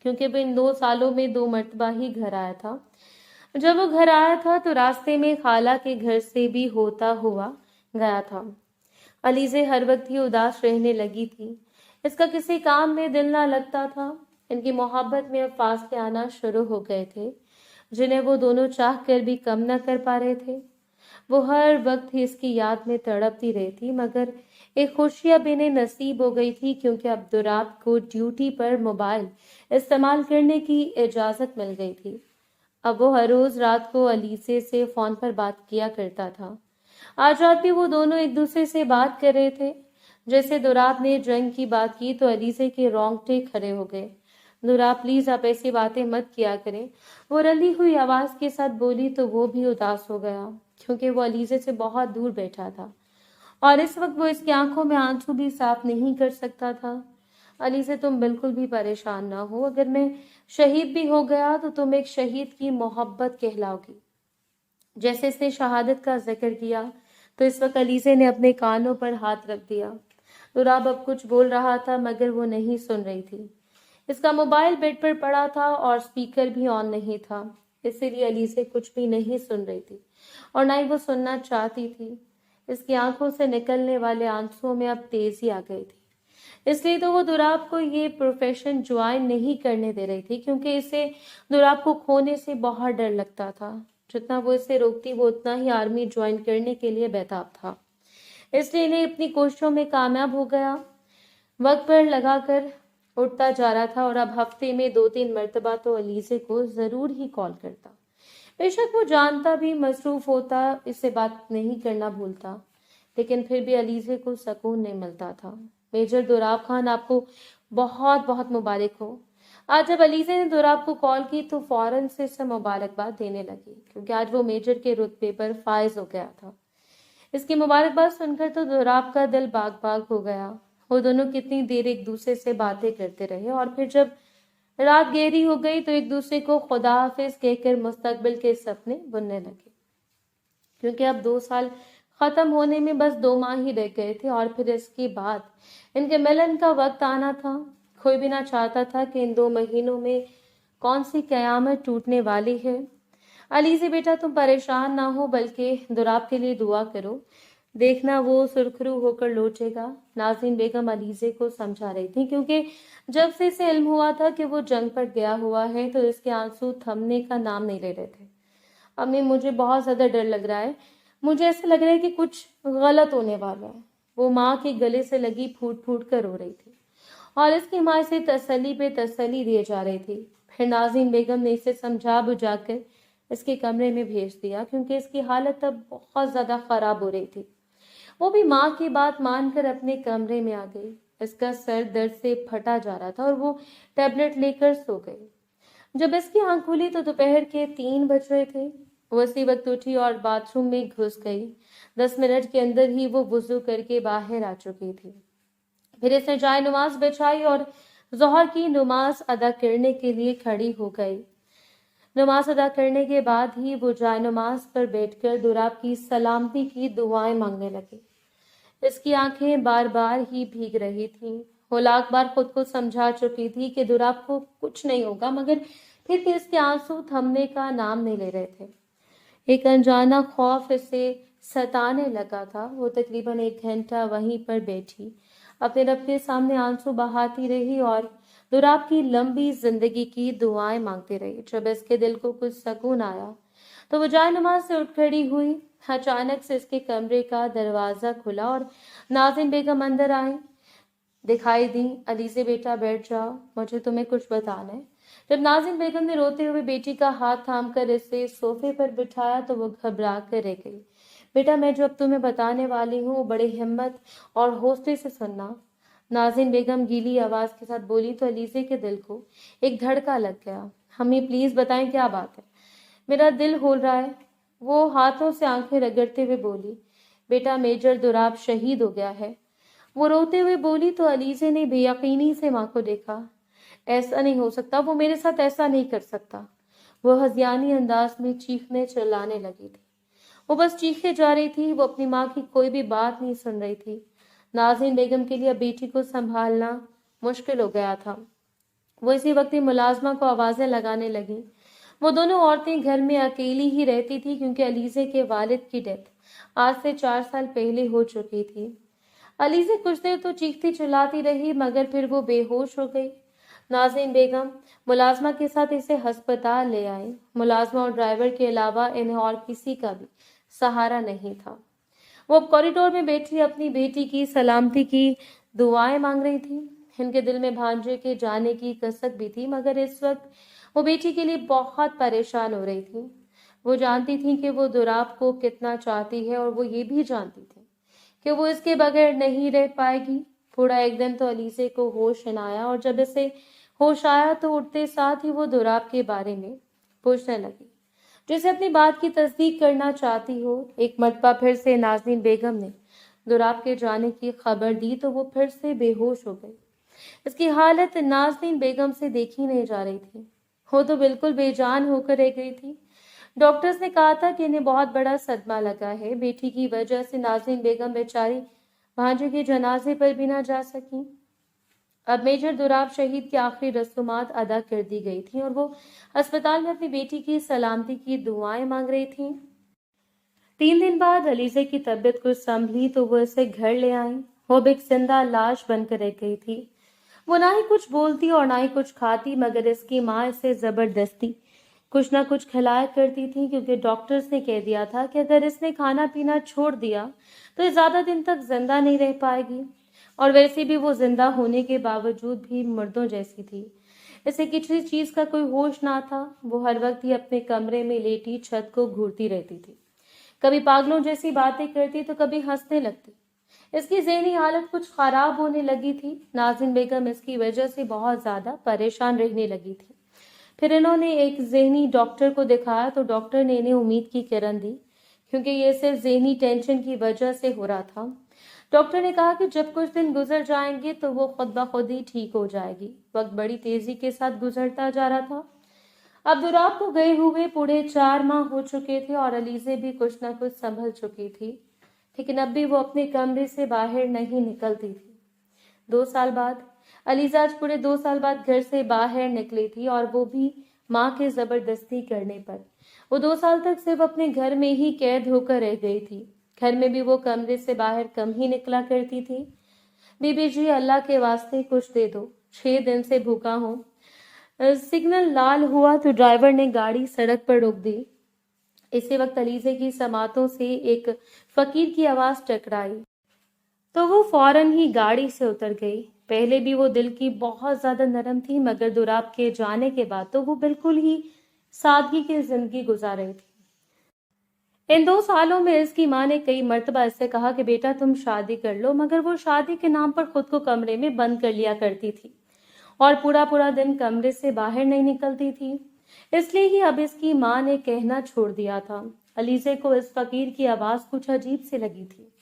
क्योंकि वो इन 2 सालों में 2 मर्तबा ही घर आया था। जब वो घर आया था तो रास्ते में खाला के घर से भी होता हुआ गया था। अलीसे हर वक्त ही उदास रहने लगी थी। इसका किसी काम में दिल ना लगता था। इनकी मोहब्बत में अब फासले आना शुरू हो गए थे, जिन्हें वो दोनों चाह कर भी कम न कर पा रहे थे। वो हर वक्त ही इसकी याद में तड़पती रहती, मगर एक खुशी अब इन्हें नसीब हो गई थी, क्योंकि अब दुराब को ड्यूटी पर मोबाइल इस्तेमाल करने की इजाजत मिल गई थी। अब वो हर रोज रात को अलीसे से फोन पर बात किया करता था। आज रात भी वो दोनों एक दूसरे से बात कर रहे थे। जैसे दुराब ने जंग की बात की तो अलीसे के रोंगटे खड़े हो गए। नूरा प्लीज आप ऐसी बातें मत किया करें, वो रली हुई आवाज के साथ बोली तो वो भी उदास हो गया, क्योंकि वो अलीजे से बहुत दूर बैठा था और इस वक्त वो इसकी आंखों में आंसू भी साफ नहीं कर सकता था। अलीजे तुम बिल्कुल भी परेशान ना हो, अगर मैं शहीद भी हो गया तो तुम एक शहीद की मोहब्बत कहलाओगी। जैसे इसने शहादत का जिक्र किया तो इस वक्त अलीजे ने अपने कानों पर हाथ रख दिया। दुराब अब कुछ बोल रहा था मगर वो नहीं सुन रही थी। इसका मोबाइल बेड पर पड़ा था और स्पीकर भी ऑन नहीं था, इसीलिए अलीजे कुछ भी नहीं सुन रही थी और ना ही वो सुनना चाहती थी। इसकी आंखों से निकलने वाले आंसुओं में अब तेजी आ गई थी, इसलिए तो वो दुराब को ये प्रोफेशन ज्वाइन नहीं करने दे रही थी, क्योंकि इसे दुराब को खोने से बहुत डर लगता था। जितना वो इसे रोकती वो उतना ही आर्मी ज्वाइन करने के लिए बेताब था, इसलिए इन्हें अपनी कोशिशों में कामयाब हो गया। वक्त पर लगाकर उठता जा रहा था और अब हफ्ते में 2-3 मर्तबा तो अलीजे को जरूर ही कॉल करता। बेशक वो जानता भी मसरूफ होता, इससे बात नहीं करना भूलता, लेकिन फिर भी अलीजे को सुकून नहीं मिलता था। मेजर दुराब खान, आपको बहुत बहुत मुबारक हो। आज जब अलीजे ने दुराब को कॉल की तो फौरन से इसे मुबारकबाद देने लगी, क्योंकि आज वो मेजर के रुतबे पर फायज हो गया था। इसकी मुबारकबाद सुनकर तो दुराब का दिल बाग बाग हो गया। वो दोनों कितनी देर एक दूसरे से बातें करते रहे और फिर जब रात गहरी हो गई तो एक दूसरे को खुदा हाफिज कहकर मुस्तकबिल के सपने बुनने लगे, क्योंकि अब 2 साल खत्म होने में बस 2 माह ही रह गए थे और फिर इसके बाद इनके मिलन का वक्त आना था। कोई भी ना चाहता था कि इन 2 महीनों में कौन सी कयामत टूटने वाली है। अलीज़े बेटा तुम परेशान ना हो, बल्कि दुराब के लिए दुआ करो, देखना वो सुरखरू होकर लौटेगा। नाज़रीन बेगम अलीज़े को समझा रही थी, क्योंकि जब से इसे इल्म हुआ था कि वो जंग पर गया हुआ है तो इसके आंसू थमने का नाम नहीं ले रहे थे। अम्मी मुझे बहुत ज्यादा डर लग रहा है, मुझे ऐसा लग रहा है कि कुछ गलत होने वाला है। वो माँ के गले से लगी फूट फूट कर रो रही थी और इसकी माँ इसे तसल्ली पे तसल्ली दिए जा रही थी। फिर नाज़रीन बेगम ने इसे समझा बुझाकर इसके कमरे में भेज दिया, क्योंकि इसकी हालत अब बहुत ज्यादा खराब हो रही थी। वो भी माँ की बात मानकर अपने कमरे में आ गई। इसका सर दर्द से फटा जा रहा था और वो टैबलेट लेकर सो गई। जब इसकी आंख खुली तो दोपहर के 3 बज रहे थे। वो इसी वक्त उठी और बाथरूम में घुस गई। 10 मिनट के अंदर ही वो वुजू करके बाहर आ चुकी थी। फिर इसने जाए नमाज बिछाई और जोहर की नमाज अदा करने के लिए खड़ी हो गई। नमाज अदा करने के बाद ही वो जाए नमाज पर बैठकर दुराब की सलामती की दुआएं मांगने लगी। इसकी आंखें बार बार ही भीग रही थीं। वो लाख बार खुद को समझा चुकी थी कि दुराब को कुछ नहीं होगा, मगर फिर भी इसके आंसू थमने का नाम नहीं ले रहे थे। एक अनजाना खौफ इसे सताने लगा था। वो तकरीबन 1 घंटा वहीं पर बैठी अपने रब के सामने आंसू बहाती रही और दुराब की लंबी जिंदगी की दुआएं मांगती रही। जब इसके दिल को कुछ सुकून आया तो वो जाए नमाज से उठ खड़ी हुई। अचानक से इसके कमरे का दरवाजा खुला और नाज़रीन बेगम अंदर आई, दिखाई दी। अलीज़े बेटा बैठ जाओ, मुझे तुम्हें कुछ बताना है। जब नाज़रीन बेगम ने रोते हुए बेटी का हाथ थामकर इसे सोफे पर बिठाया तो वो घबरा कर रह गई। बेटा मैं जो अब तुम्हें बताने वाली हूँ बड़े हिम्मत और हौसले से सुनना। नाज़रीन बेगम गीली आवाज के साथ बोली तो अलीज़े के दिल को एक धड़का लग गया। हमें प्लीज बताएं क्या बात है, मेरा दिल होल रहा है। वो हाथों से आंखें रगड़ते हुए बोली, बेटा मेजर दुराब शहीद हो गया है। वो रोते हुए बोली तो अलीज़े ने बेयकीनी से माँ को देखा। ऐसा नहीं हो सकता, वो मेरे साथ ऐसा नहीं कर सकता। वो हज़ियानी अंदाज में चीखने चिल्लाने लगी थी। वो बस चीखे जा रही थी, वो अपनी माँ की कोई भी बात नहीं सुन रही थी। नाज़रीन बेगम के लिए बेटी को संभालना मुश्किल हो गया था। वो इसी वक्त ही मुलाजमा को आवाजें लगाने लगी। वो दोनों औरतें घर में अकेली ही रहती थी, क्योंकि अलीज़े के वालिद की डेथ आज से 4 साल पहले हो चुकी थी। अलीज़े कुछ देर तो चीखती चिल्लाती रही, मगर फिर वो बेहोश हो गई। नाज़रीन बेगम मुलाजमा के साथ इसे अस्पताल ले आई। मुलाजमा और ड्राइवर के अलावा इन्हें और किसी का भी सहारा नहीं था। वो अब कॉरिडोर में बैठी अपनी बेटी की सलामती की दुआएं मांग रही थी। इनके दिल में भांजे के जाने की कसक भी थी, मगर इस वक्त वो बेटी के लिए बहुत परेशान हो रही थी। वो जानती थी कि वो दुराब को कितना चाहती है और वो ये भी जानती थी कि वो इसके बगैर नहीं रह पाएगी। थोड़ा एक दिन तो अलीज़े को होश न आया और जब इसे होश आया तो उठते साथ ही वो दुराब के बारे में पूछने लगी, जैसे अपनी बात की तस्दीक करना चाहती हो। एक मरतबा फिर से नाज़नीन बेगम ने दुराब के जाने की खबर दी तो वो फिर से बेहोश हो गई। इसकी हालत नाज़नीन बेगम से देखी नहीं जा रही थी। वो तो बिल्कुल बेजान होकर रह गई थी। डॉक्टर्स ने कहा था कि इन्हें बहुत बड़ा सदमा लगा है। बेटी की वजह से नाज़नीन बेगम बेचारी भांजे के जनाजे पर भी ना जा सकी। अब मेजर दुराब शहीद की आखिरी रस्मात अदा कर दी गई थी और वो अस्पताल में अपनी बेटी की सलामती की दुआएं मांग रही थी। 3 दिन बाद अलीजे की तबीयत कुछ संभली तो वो इसे घर ले आई। वो अब एक जिंदा लाश बनकर रह गई थी। वो ना ही कुछ बोलती और ना ही कुछ खाती, मगर इसकी माँ इसे जबरदस्ती कुछ ना कुछ खिलाया करती थी, क्योंकि डॉक्टर्स ने कह दिया था कि अगर इसने खाना पीना छोड़ दिया तो ये ज्यादा दिन तक जिंदा नहीं रह पाएगी। और वैसे भी वो जिंदा होने के बावजूद भी मुर्दों जैसी थी। इसे किसी चीज का कोई होश ना था। वो हर वक्त ही अपने कमरे में लेटी छत को घूरती रहती थी। कभी पागलों जैसी बातें करती तो कभी हंसने लगती। इसकी ज़हनी हालत कुछ खराब होने लगी थी। नाज़नीन बेगम इसकी वजह से बहुत ज्यादा परेशान रहने लगी थी। फिर इन्होंने एक ज़हनी डॉक्टर को दिखाया तो डॉक्टर ने इन्हें उम्मीद की किरण दी, क्योंकि ये सिर्फ ज़हनी टेंशन की वजह से हो रहा था। डॉक्टर ने कहा कि जब कुछ दिन गुजर जाएंगे तो वो खुद ब खुद ही ठीक हो जाएगी। वक्त बड़ी तेजी के साथ गुजरता जा रहा था। अब दुराब को गए हुए पूरे 4 माह हो चुके थे और अलीजे भी कुछ न कुछ संभल चुकी थी, लेकिन अब भी वो अपने कमरे से बाहर नहीं निकलती थी। 2 साल बाद अलीजा आज पूरे 2 साल बाद घर से बाहर निकली थी, और वो भी माँ के जबरदस्ती करने पर। वो 2 साल तक सिर्फ अपने घर में ही कैद होकर रह गई थी। घर में भी वो कमरे से बाहर कम ही निकला करती थी। बीबी जी, अल्लाह के वास्ते कुछ दे दो, 6 दिन से भूखा हूँ। सिग्नल लाल हुआ तो ड्राइवर ने गाड़ी सड़क पर रोक दी। इसी वक्त अलीजे की समातों से एक फकीर की आवाज टकराई तो वो फौरन ही गाड़ी से उतर गई। पहले भी वो दिल की बहुत ज्यादा नरम थी, मगर दुराब के जाने के बाद तो वो बिल्कुल ही सादगी की जिंदगी गुजार रही थी। इन 2 सालों में इसकी माँ ने कई मर्तबा इससे कहा कि बेटा तुम शादी कर लो, मगर वो शादी के नाम पर खुद को कमरे में बंद कर लिया करती थी और पूरा पूरा दिन कमरे से बाहर नहीं निकलती थी। इसलिए ही अब इसकी माँ ने कहना छोड़ दिया था। अलीजे को इस फकीर की आवाज कुछ अजीब सी लगी थी,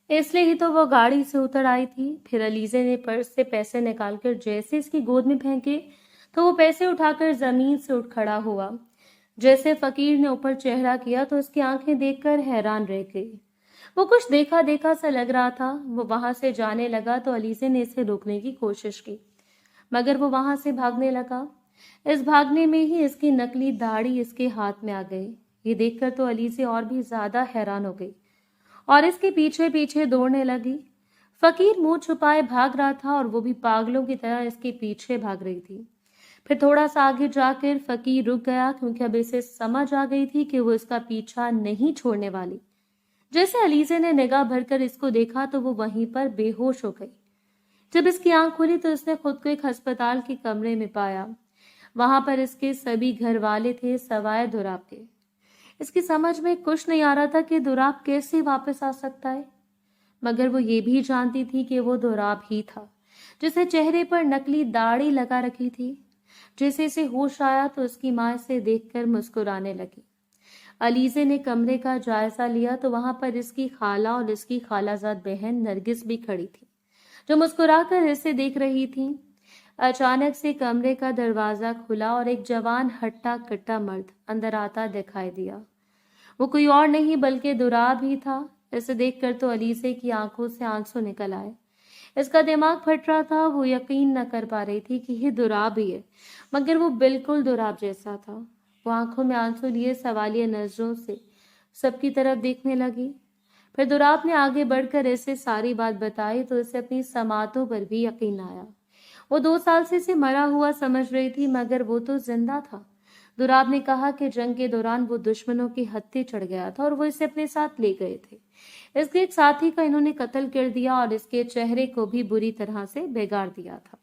इसलिए ही तो वो गाड़ी से उतर आई थी। फिर अलीजे ने पर्स से पैसे निकालकर जैसे इसकी गोद में फेंके तो वो पैसे उठाकर जमीन से उठ खड़ा हुआ। जैसे फकीर ने ऊपर चेहरा किया तो उसकी आंखें देखकर हैरान रह गई। वो कुछ देखा देखा सा लग रहा था। वो वहां से जाने लगा तो अलीजे ने इसे रोकने की कोशिश की, मगर वो वहां से भागने लगा। इस भागने में ही इसकी नकली दाढ़ी इसके हाथ में आ गई। ये देखकर तो अलीजे और भी ज्यादा हैरान हो गई और इसके पीछे पीछे दौड़ने लगी। फकीर मुंह छुपाए भाग रहा था और वो भी पागलों की तरह इसके पीछे भाग रही थी। फिर थोड़ा सा आगे जाकर फकीर रुक गया, क्योंकि अब इसे समझ आ गई थी कि वो इसका पीछा नहीं छोड़ने वाली। जैसे अलीजे ने निगाह भरकर इसको देखा तो वो वहीं पर बेहोश हो गई। जब इसकी आंख खुली तो इसने खुद को एक अस्पताल के कमरे में पाया। वहां पर इसके सभी घर वाले थे सवाए दुराब के। इसकी समझ में कुछ नहीं आ रहा था कि दुराब कैसे वापस आ सकता है, मगर वो ये भी जानती थी कि वो दुराब ही था, जिसे चेहरे पर नकली दाढ़ी लगा रखी थी। जैसे इसे होश आया तो उसकी माँ इसे देखकर मुस्कुराने लगी। अलीजे ने कमरे का जायजा लिया तो वहां पर इसकी खाला और इसकी खालाजाद बहन नरगिस भी खड़ी थी, जो मुस्कुराकर इसे देख रही थी। अचानक से कमरे का दरवाजा खुला और एक जवान हट्टा कट्टा मर्द अंदर आता दिखाई दिया। वो कोई और नहीं बल्कि दुराब ही था। इसे देखकर तो अलीसे की आंखों से आंसू निकल आए। इसका दिमाग फट रहा था। वो यकीन न कर पा रही थी कि ये दुराब ही है, मगर वो बिल्कुल दुराब जैसा था। वो आंखों में आंसू लिए सवालिया नजरों से सबकी तरफ देखने लगी। फिर दुराब ने आगे बढ़कर ऐसे सारी बात बताई तो इसे अपनी समातों पर भी यकीन आया। वो 2 साल से इसे मरा हुआ समझ रही थी, मगर वो तो जिंदा था। दुराब ने कहा कि जंग के दौरान वो दुश्मनों की हत्थे चढ़ गया था और वो इसे अपने साथ ले गए थे। इसके एक साथी का इन्होंने कत्ल कर दिया और इसके चेहरे को भी बुरी तरह से बिगाड़ दिया था।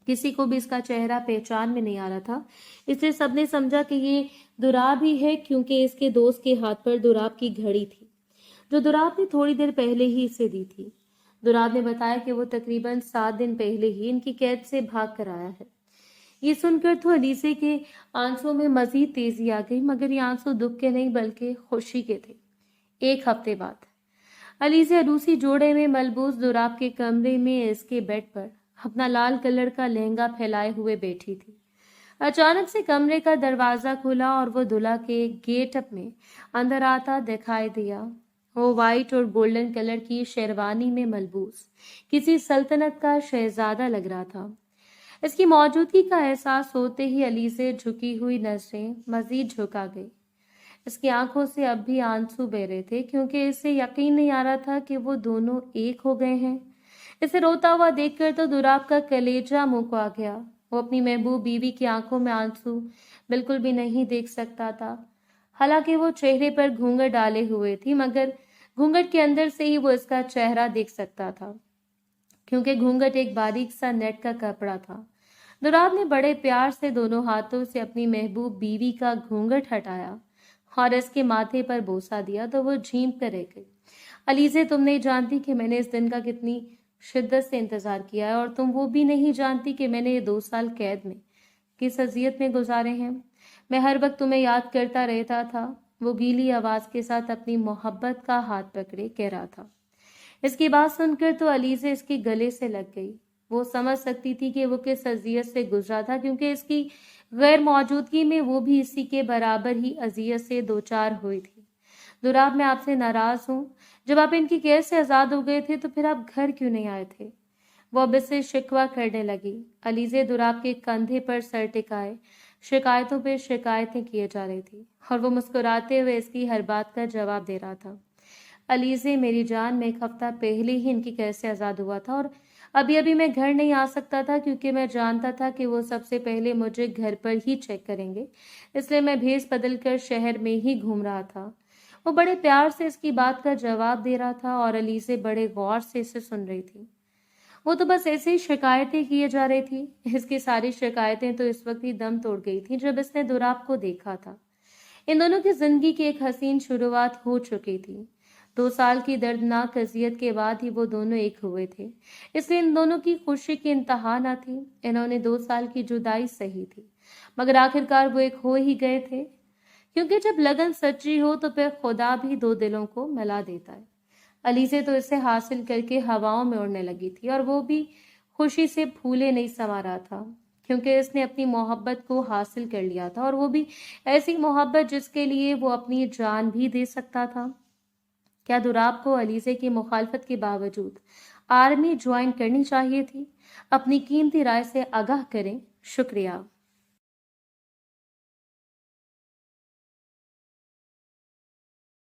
किसी को भी इसका चेहरा पहचान में नहीं आ रहा था, इसलिए सबने समझा कि ये दुराब ही है, क्योंकि इसके दोस्त के हाथ पर दुराब की घड़ी थी, जो दुराब ने थोड़ी देर पहले ही इसे दी थी। दुराब ने बताया कि वो तकरीबन 7 दिन पहले ही इनकी कैद से भाग कर आया है। ये सुनकर तो अलीसे के आंसुओं में मजीद तेजी आ गई, मगर ये आंसू दुख के नहीं बल्कि खुशी के थे। 1 हफ्ते बाद अलीसे रूसी जोड़े में मलबूस दुराब के कमरे में इसके बेड पर अपना लाल कलर का लहंगा फैलाए हुए बैठी थी। अचानक से कमरे का दरवाजा खुला और वो दूल्हा के गेटअप में अंदर आता दिखाई दिया। वो व्हाइट और गोल्डन कलर की शेरवानी में मलबूस किसी सल्तनत का शहजादा लग रहा था। इसकी मौजूदगी का एहसास होते ही अली से झुकी हुई नजरें मजीद झुका गई। इसकी आंखों से अब भी आंसू बह रहे थे, क्योंकि इसे यकीन नहीं आ रहा था कि वो दोनों एक हो गए हैं। इसे रोता हुआ देखकर तो दुराब का कलेजा मुंह को आ गया। वो अपनी महबूब बीवी की आंखों में आंसू बिल्कुल भी नहीं देख सकता था। हालांकि वो चेहरे पर घूंघट डाले हुए थी, मगर घूंघट के अंदर से ही वो इसका चेहरा देख सकता था, क्योंकि घूंघट एक बारीक सा नेट का कपड़ा था। दुराब ने बड़े प्यार से दोनों हाथों से अपनी महबूब बीवी का घूंघट हटाया और इसके माथे पर बोसा दिया तो वो झीम कर रह गई। अलीज़े, तुम नहीं जानती कि मैंने इस दिन का कितनी शिद्दत से इंतजार किया है, और तुम वो भी नहीं जानती कि मैंने ये 2 साल कैद में किस अजियत में गुजारे हैं। मैं हर वक्त तुम्हें याद करता रहता था, वो गीली आवाज के साथ अपनी मोहब्बत का हाथ पकड़े कह रहा था। इसकी बात सुनकर तो अलीज़े इसके गले से लग गई। वो समझ सकती थी कि वो किस अजियत से गुजरा था, क्योंकि इसकी गैर मौजूदगी में वो भी इसी के बराबर ही अजियत से दो चार हुई थी। दुराब, मैं आपसे नाराज हूँ। जब आप इनकी कैद से आजाद हो गए थे तो फिर आप घर क्यों नहीं आए थे? वो अब इससे शिकवा करने लगी। अलीज़े दुराब के कंधे पर सर टिकाए शिकायतों पर शिकायतें किए जा रही थी, और वो मुस्कुराते हुए इसकी हर बात का जवाब दे रहा था। अलीज़े मेरी जान, मैं 1 हफ्ता पहले ही इनकी कैद से आज़ाद हुआ था, और अभी अभी मैं घर नहीं आ सकता था, क्योंकि मैं जानता था कि वो सबसे पहले मुझे घर पर ही चेक करेंगे। इसलिए मैं भेस बदल कर शहर में ही घूम रहा था। वो बड़े प्यार से इसकी बात का जवाब दे रहा था, और अलीज़े बड़े गौर से इसे सुन रही थी। वो तो बस ऐसे ही शिकायतें किए जा रही थी। इसकी सारी शिकायतें तो इस वक्त ही दम तोड़ गई थी जब इसने दुराब को देखा था। इन दोनों की जिंदगी की एक हसीन शुरुआत हो चुकी थी। 2 साल की दर्दनाक अजियत के बाद ही वो दोनों एक हुए थे, इसलिए इन दोनों की खुशी की इंतहा न थी। इन्होंने 2 साल की जुदाई सही थी, मगर आखिरकार वो एक हो ही गए थे, क्योंकि जब लगन सच्ची हो तो फिर खुदा भी 2 दिलों को मिला देता है। अलीज़े तो इसे हासिल करके हवाओं में उड़ने लगी थी, और वो भी खुशी से फूले नहीं समा रहा था, क्योंकि इसने अपनी मोहब्बत को हासिल कर लिया था, और वो भी ऐसी मोहब्बत जिसके लिए वो अपनी जान भी दे सकता था। क्या दुराब को अलीज़े की मुखालफत के बावजूद आर्मी ज्वाइन करनी चाहिए थी? अपनी कीमती राय से आगाह करें। शुक्रिया।